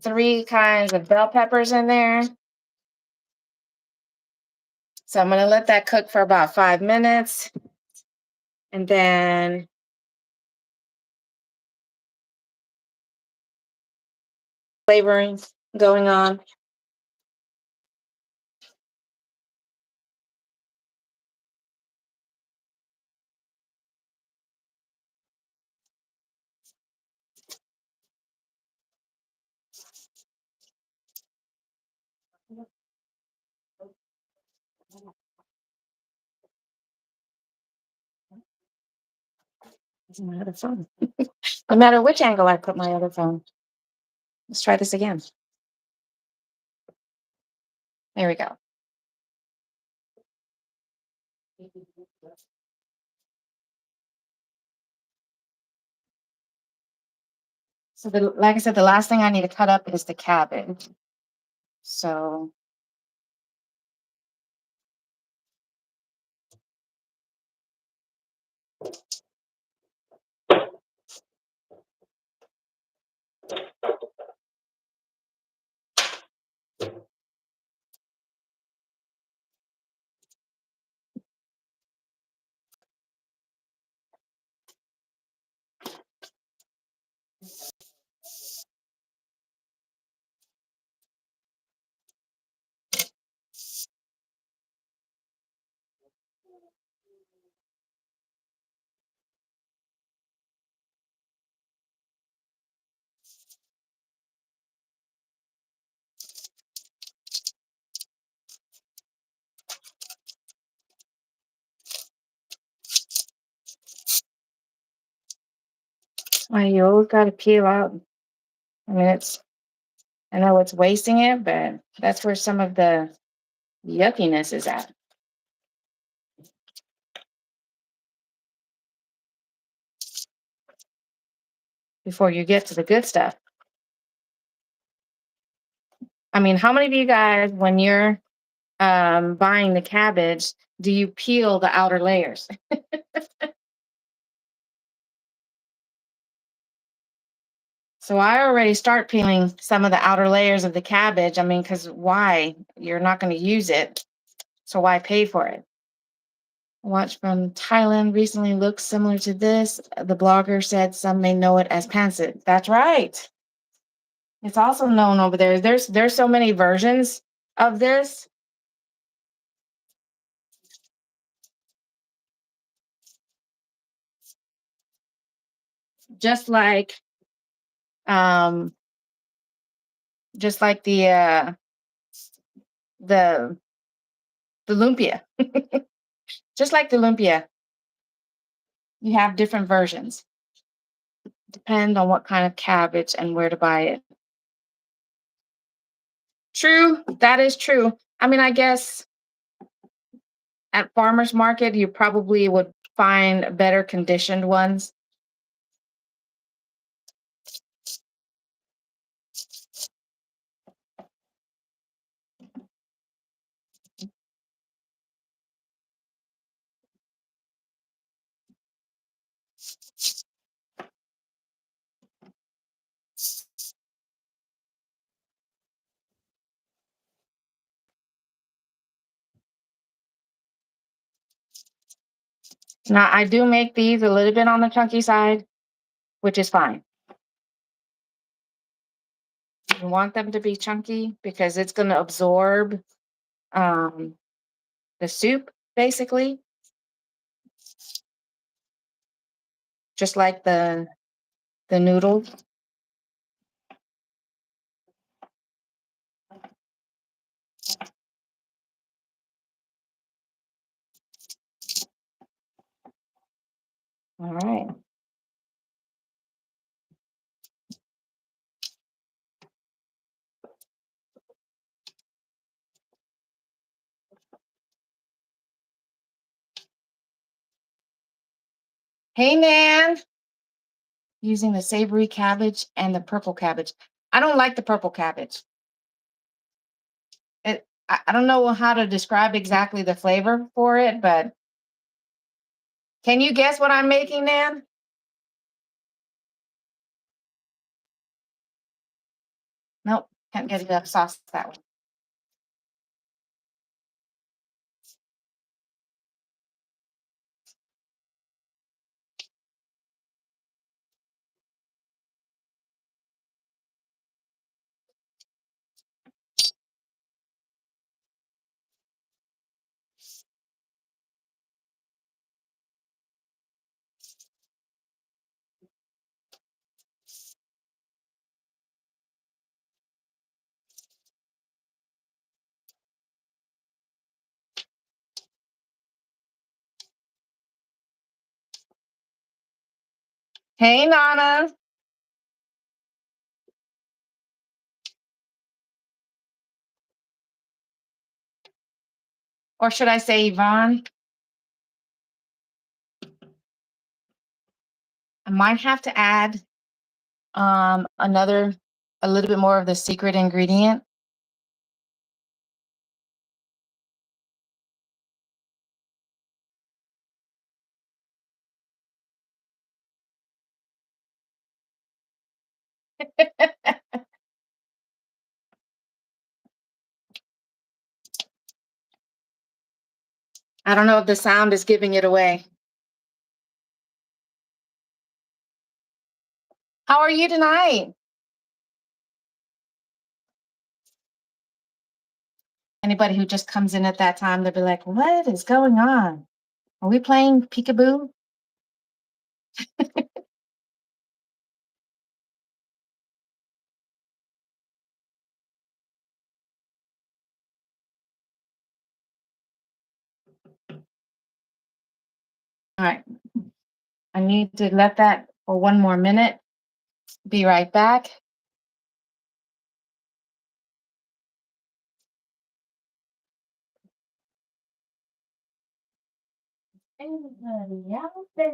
3 kinds of bell peppers in there. So I'm going to let that cook for about 5 minutes. And then flavoring going on. My other phone. No matter which angle I put my other phone. Let's try this again. There we go. So like I said, the last thing I need to cut up is the cabbage. So you always got to peel out. I mean, I know it's wasting it, but that's where some of the yuckiness is at. Before you get to the good stuff. I mean, how many of you guys, when you're buying the cabbage, do you peel the outer layers? So I already start peeling some of the outer layers of the cabbage. I mean, because why? You're not going to use it. So why pay for it? Watch from Thailand recently looks similar to this. The blogger said some may know it as pancit. That's right. It's also known over there. There's so many versions of this. Just like um just like the lumpia. Just like the lumpia. You have different versions. Depend on what kind of cabbage and where to buy it. True, that is true. I mean, I guess at farmers market you probably would find better conditioned ones. Now, I do make these a little bit on the chunky side, which is fine. You want them to be chunky because it's going to absorb the soup, basically. Just like the noodles. All right. Hey, Nan. Using the savory cabbage and the purple cabbage. I don't like the purple cabbage. I don't know how to describe exactly the flavor for it, but can you guess what I'm making, Nan? Nope, can't get enough sauce that way. Hey, Nana. Or should I say Yvonne? I might have to add a little bit more of the secret ingredient. I don't know if the sound is giving it away. How are you tonight? Anybody who just comes in at that time, they'll be like, what is going on? Are we playing peekaboo? All right. I need to let that for one more minute. Be right back. Anybody out there?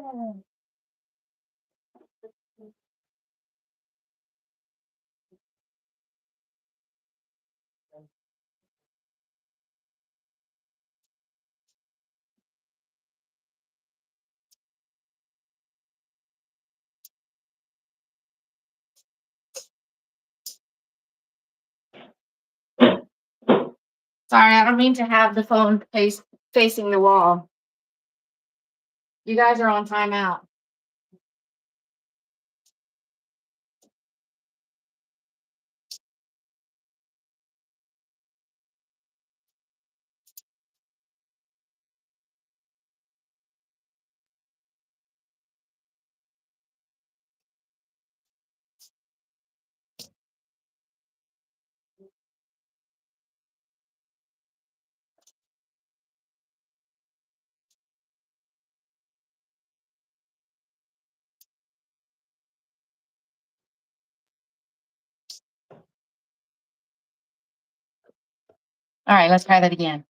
Sorry, I don't mean to have the phone facing the wall. You guys are on timeout. All right, let's try that again.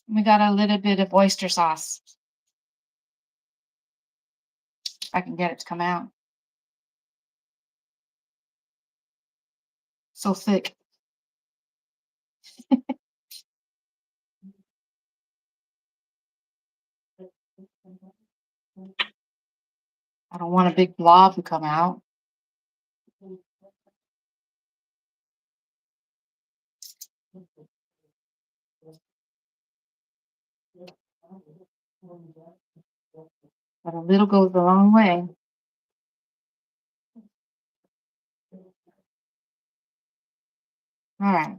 We got a little bit of oyster sauce. If I can get it to come out. So thick. I don't want a big blob to come out. But a little goes a long way. All right.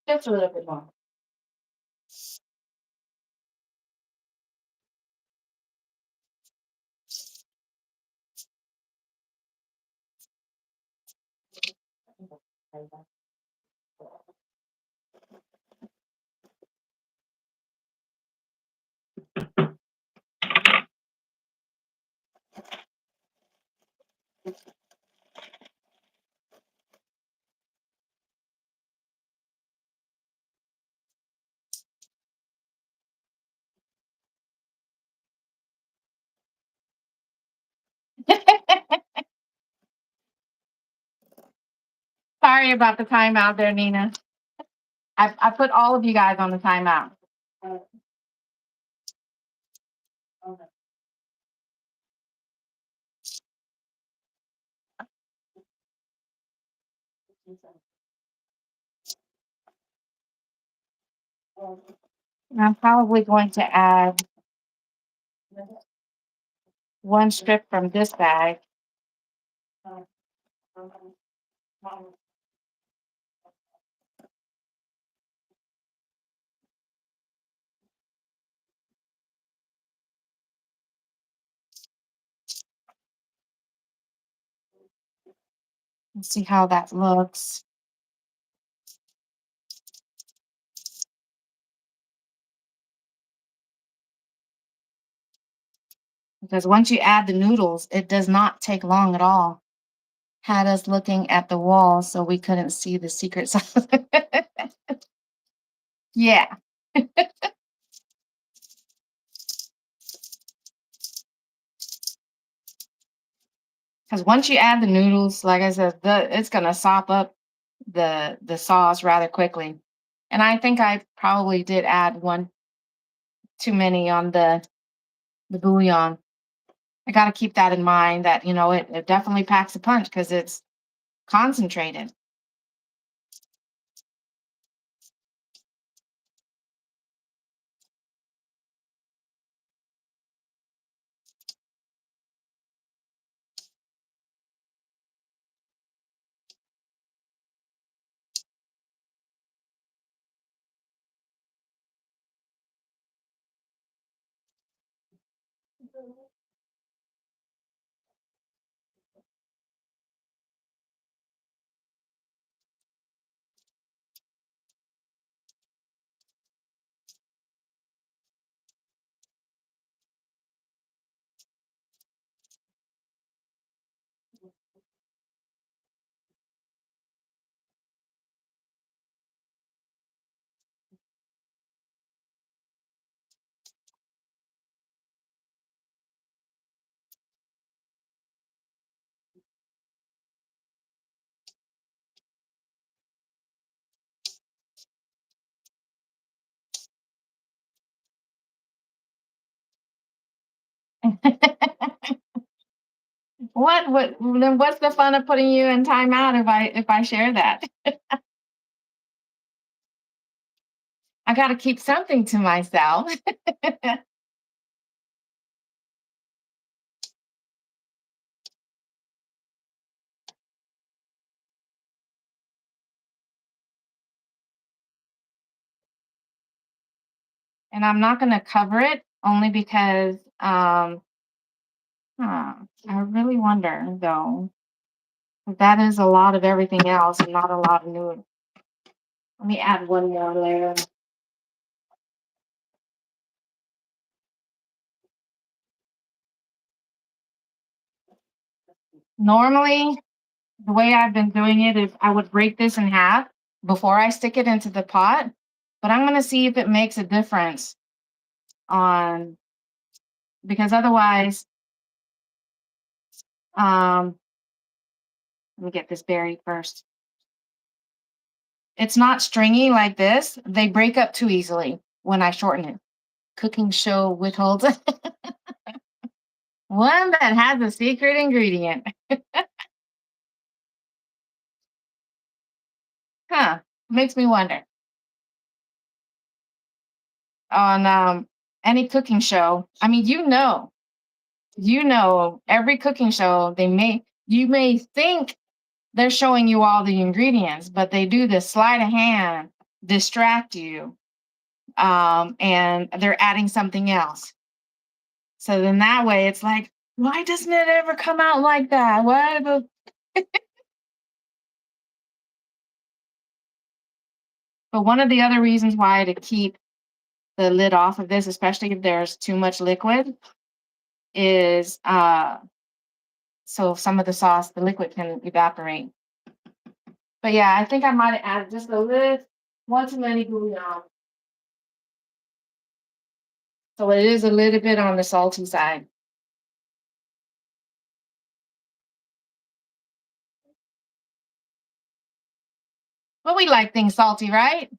Just a little bit more. Sorry about the timeout there, Nina. I put all of you guys on the timeout. Okay. And I'm probably going to add one strip from this bag. Let's see how that looks. Because once you add the noodles, it does not take long at all. Had us looking at the wall so we couldn't see the secret sauce. Yeah. Because once you add the noodles, like I said, it's gonna sop up the sauce rather quickly. And I think I probably did add one too many on the bouillon. I got to keep that in mind that, you know, it definitely packs a punch because it's concentrated. What then what's the fun of putting you in timeout if I share that? I got to keep something to myself. And I'm not going to cover it only because I really wonder though. If that is a lot of everything else and not a lot of new. Let me add one more layer. Normally, the way I've been doing it is I would break this in half before I stick it into the pot, but I'm going to see if it makes a difference on, because otherwise, let me get this berry first. It's not stringy like this. They break up too easily when I shorten it. Cooking show withholds one that has a secret ingredient. Huh. Makes me wonder. On any cooking show, I mean, every cooking show, you may think they're showing you all the ingredients, but they do this sleight of hand, distract you, and they're adding something else. So then that way it's like, why doesn't it ever come out like that? But one of the other reasons why to keep the lid off of this, especially if there's too much liquid, is so some of the sauce, the liquid can evaporate. But yeah, I think I might have added just a little, one too many bouillon. So it is a little bit on the salty side. But we like things salty, right?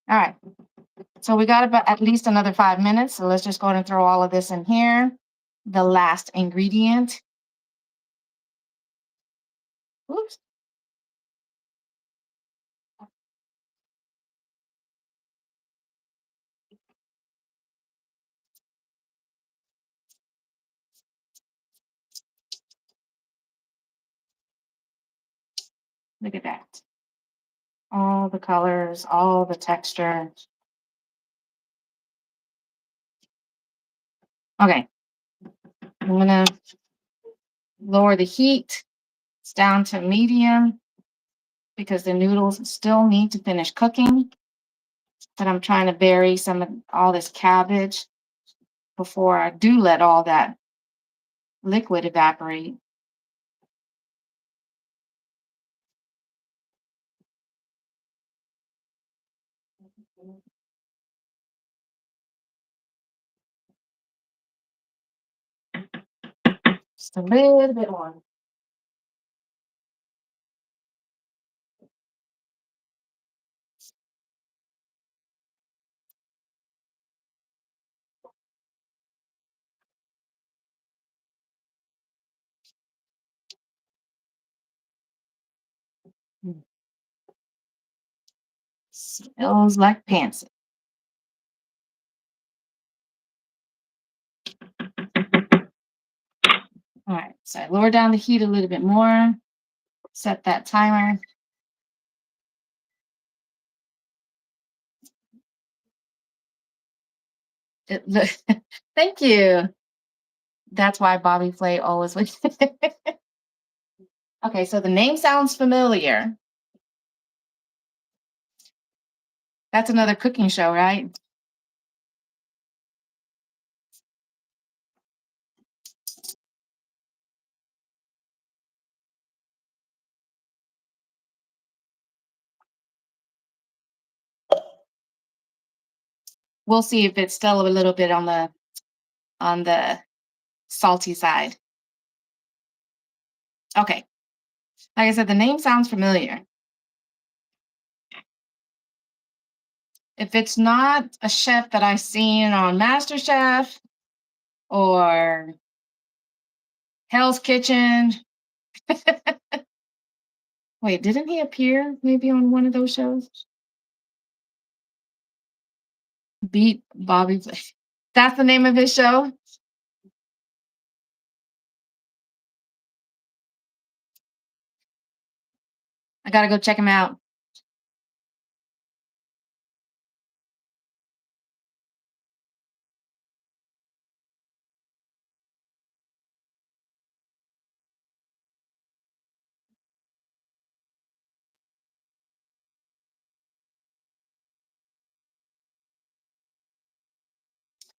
All right. So we got about at least another 5 minutes. So let's just go ahead and throw all of this in here. The last ingredient. Oops. Look at that. All the colors, all the texture. Okay. I'm gonna lower the heat. It's down to medium because the noodles still need to finish cooking. But I'm trying to bury some of all this cabbage before I do let all that liquid evaporate. Just a little bit more. Smells like pants. All right, so I lower down the heat a little bit more, set that timer. Thank you. That's why Bobby Flay always wins. Okay, so the name sounds familiar. That's another cooking show, right? We'll see if it's still a little bit on the salty side. Okay. Like I said, the name sounds familiar. If it's not a chef that I've seen on MasterChef or Hell's Kitchen. Wait, didn't he appear maybe on one of those shows? Beat Bobby. That's the name of his show? I gotta go check him out.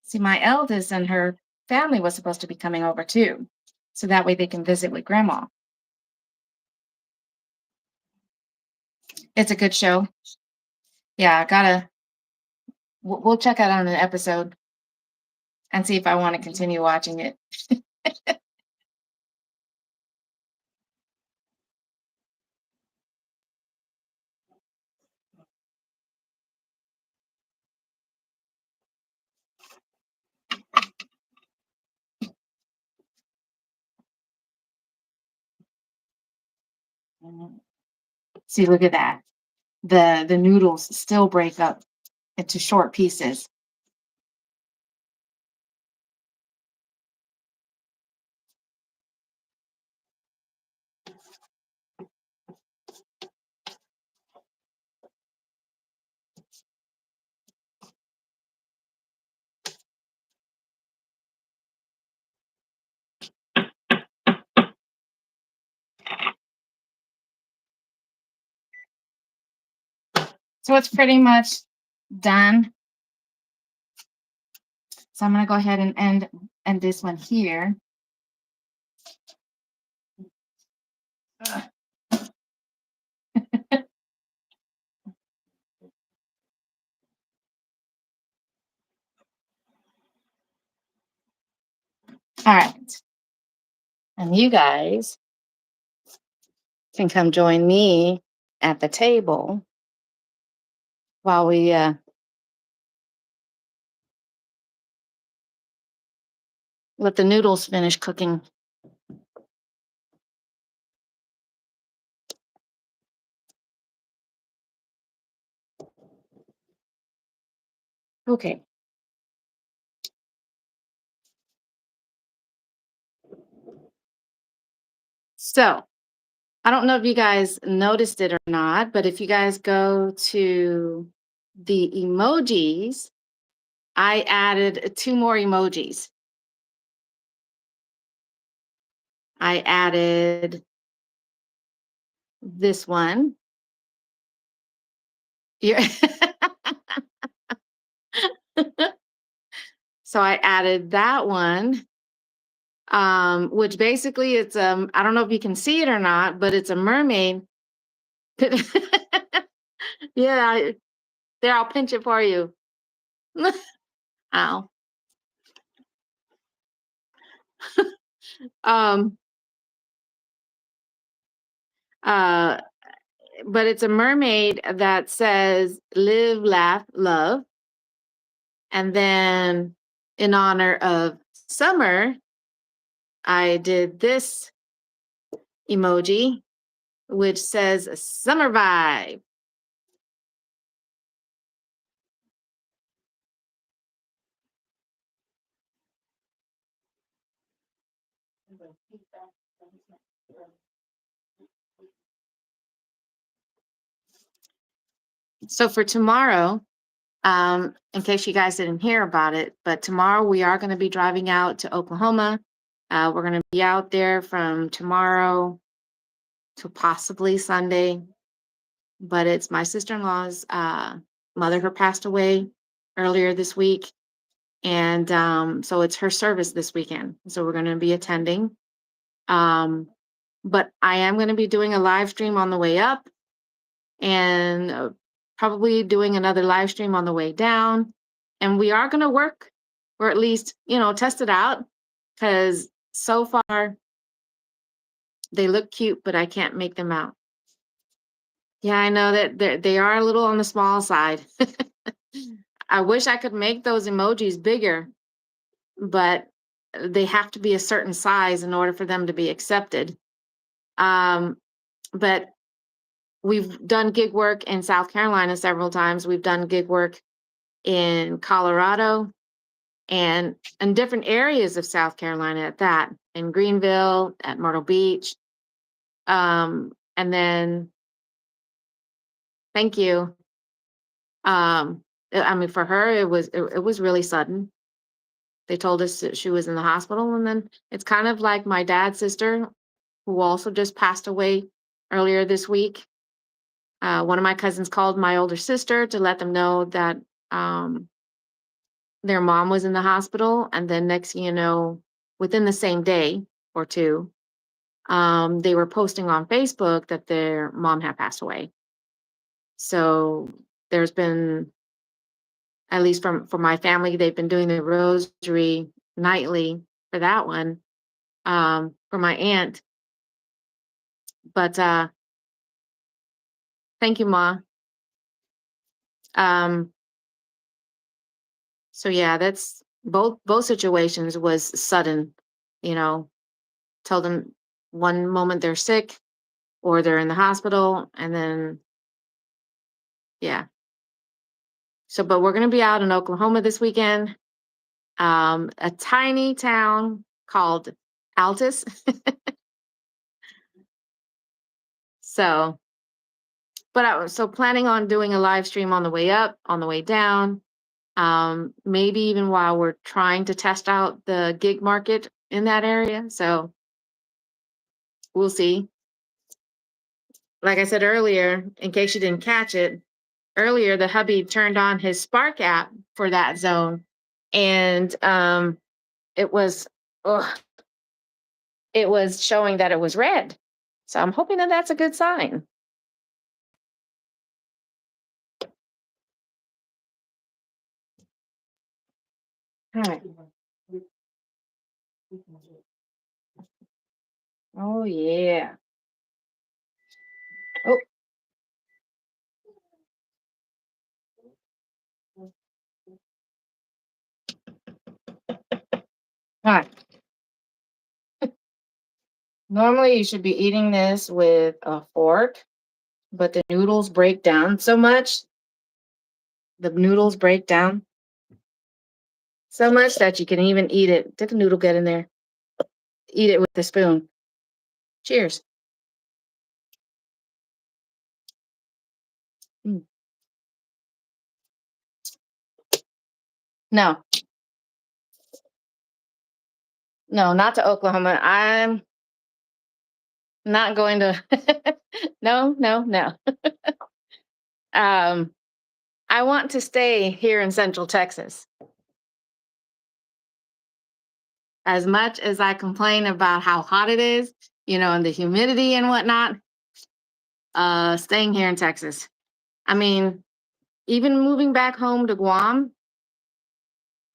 See, my eldest and her family was supposed to be coming over too. So that way they can visit with grandma. It's a good show. Yeah, I gotta, we'll check out on an episode and see if I want to continue watching it. See, look at that. The noodles still break up into short pieces. So it's pretty much done. So I'm gonna go ahead and end this one here. All right. And you guys can come join me at the table while we let the noodles finish cooking. Okay. So I don't know if you guys noticed it or not, but if you guys go to the emojis, I added 2 more emojis. I added this one. Yeah. So I added that one, which basically it's I don't know if you can see it or not, but it's a mermaid. Yeah, there, I'll pinch it for you. Ow. Um, uh, but it's a mermaid that says live, laugh, love. And then in honor of summer, I did this emoji, which says summer vibe. So for tomorrow, in case you guys didn't hear about it, but tomorrow we are going to be driving out to Oklahoma. We're going to be out there from tomorrow to possibly Sunday. But it's my sister-in-law's mother who passed away earlier this week. And so it's her service this weekend. So we're going to be attending. But I am going to be doing a live stream on the way up and probably doing another live stream on the way down. And we are going to work, or at least, test it out, because so far they look cute, but I can't make them out. Yeah, I know that they are a little on the small side. I wish I could make those emojis bigger, but they have to be a certain size in order for them to be accepted. But we've done gig work in South Carolina several times. We've done gig work in Colorado and in different areas of South Carolina at that, in Greenville, at Myrtle Beach. And then, thank you. I mean, for her, it was really sudden. They told us that she was in the hospital, and then it's kind of like my dad's sister, who also just passed away earlier this week. One of my cousins called my older sister to let them know that their mom was in the hospital, and then next thing you know, within the same day or two, they were posting on Facebook that their mom had passed away. So there's been, at least for my family, they've been doing the rosary nightly for that one, for my aunt. But thank you, Ma. So yeah, that's both situations was sudden, told them one moment they're sick or they're in the hospital, and then yeah. So, but we're gonna be out in Oklahoma this weekend. A tiny town called Altus. So, but I was so planning on doing a live stream on the way up, on the way down. Maybe even while we're trying to test out the gig market in that area. So we'll see. Like I said earlier, in case you didn't catch it, earlier the hubby turned on his Spark app for that zone, and it was ugh, it was showing that it was red. So I'm hoping that that's a good sign. All right. Oh yeah. Oh. All right. Normally, you should be eating this with a fork, but the noodles break down so much. The noodles break down so much that you can even eat it. Did the noodle get in there? Eat it with the spoon. Cheers. Mm. No, no, not to Oklahoma. I'm not going to. No, no, no. Um, I want to stay here in Central Texas. As much as I complain about how hot it is, and the humidity and whatnot, staying here in Texas. I mean, even moving back home to Guam,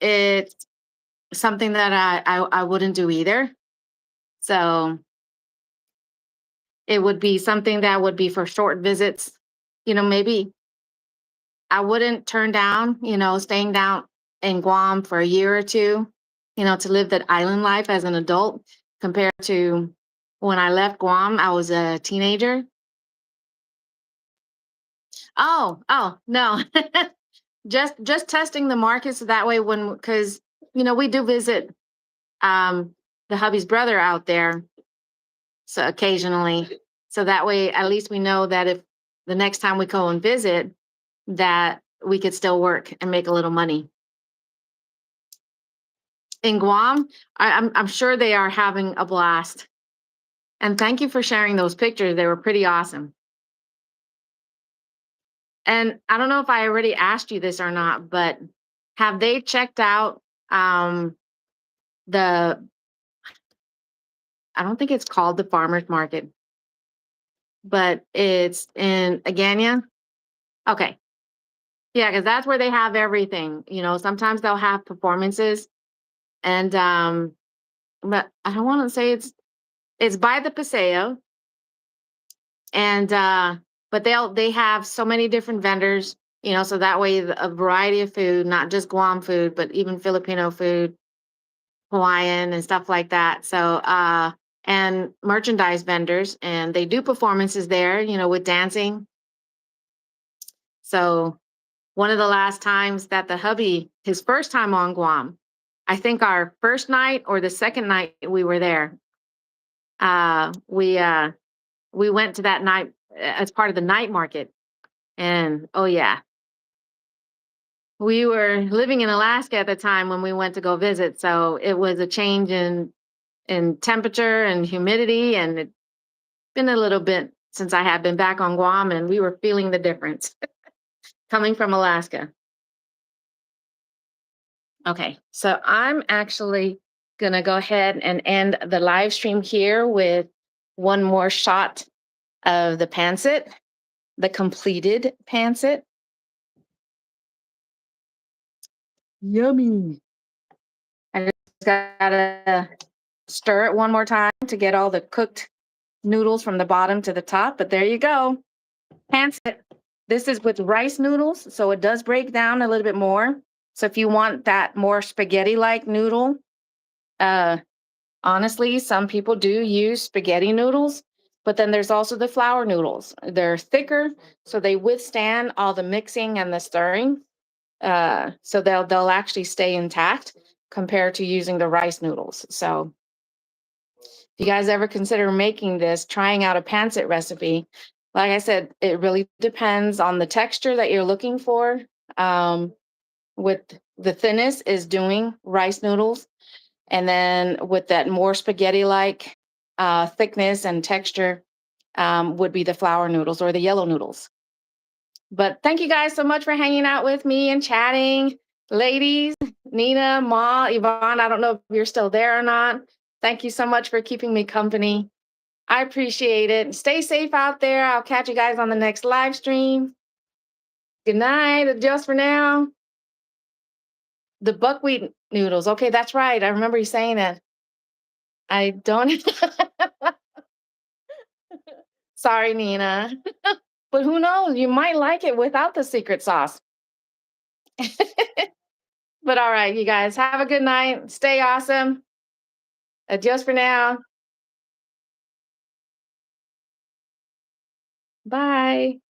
it's something that I wouldn't do either. So it would be something that would be for short visits. Maybe I wouldn't turn down, staying down in Guam for a year or two, to live that island life as an adult compared to when I left Guam, I was a teenager. Oh, no. Just testing the market so that way because we do visit um the hubby's brother out there so occasionally. So that way at least we know that if the next time we go and visit that we could still work and make a little money. In Guam, I'm sure they are having a blast. And thank you for sharing those pictures. They were pretty awesome. And I don't know if I already asked you this or not, but have they checked out the I don't think it's called the farmers market, but it's in Agania? Okay. Yeah, because that's where they have everything. Sometimes they'll have performances and but I don't want to say it's by the Paseo. And but they have so many different vendors, so that way a variety of food, not just Guam food, but even Filipino food, Hawaiian and stuff like that. So and merchandise vendors, and they do performances there, with dancing. So one of the last times that the hubby, his first time on Guam, I think our first night or the second night we were there, we went to that night as part of the night market. And oh yeah, we were living in Alaska at the time when we went to go visit. So it was a change in temperature and humidity, and it's been a little bit since I had been back on Guam, and we were feeling the difference coming from Alaska. Okay, so I'm actually gonna go ahead and end the live stream here with one more shot of the pancit, the completed pancit. Yummy. I just gotta stir it one more time to get all the cooked noodles from the bottom to the top, but there you go. Pancit. This is with rice noodles, so it does break down a little bit more. So if you want that more spaghetti-like noodle, honestly, some people do use spaghetti noodles, but then there's also the flour noodles. They're thicker, so they withstand all the mixing and the stirring. So they'll actually stay intact compared to using the rice noodles. So if you guys ever consider making this, trying out a pancit recipe, like I said, it really depends on the texture that you're looking for. With the thinnest is doing rice noodles. And then with that more spaghetti-like thickness and texture would be the flour noodles or the yellow noodles. But thank you guys so much for hanging out with me and chatting. Ladies, Nina, Ma, Yvonne, I don't know if you're still there or not. Thank you so much for keeping me company. I appreciate it. Stay safe out there. I'll catch you guys on the next live stream. Good night. Adios for now. The buckwheat noodles. Okay, that's right. I remember you saying that. I don't. Sorry, Nina. But who knows? You might like it without the secret sauce. But all right, you guys, have a good night. Stay awesome. Adios for now. Bye.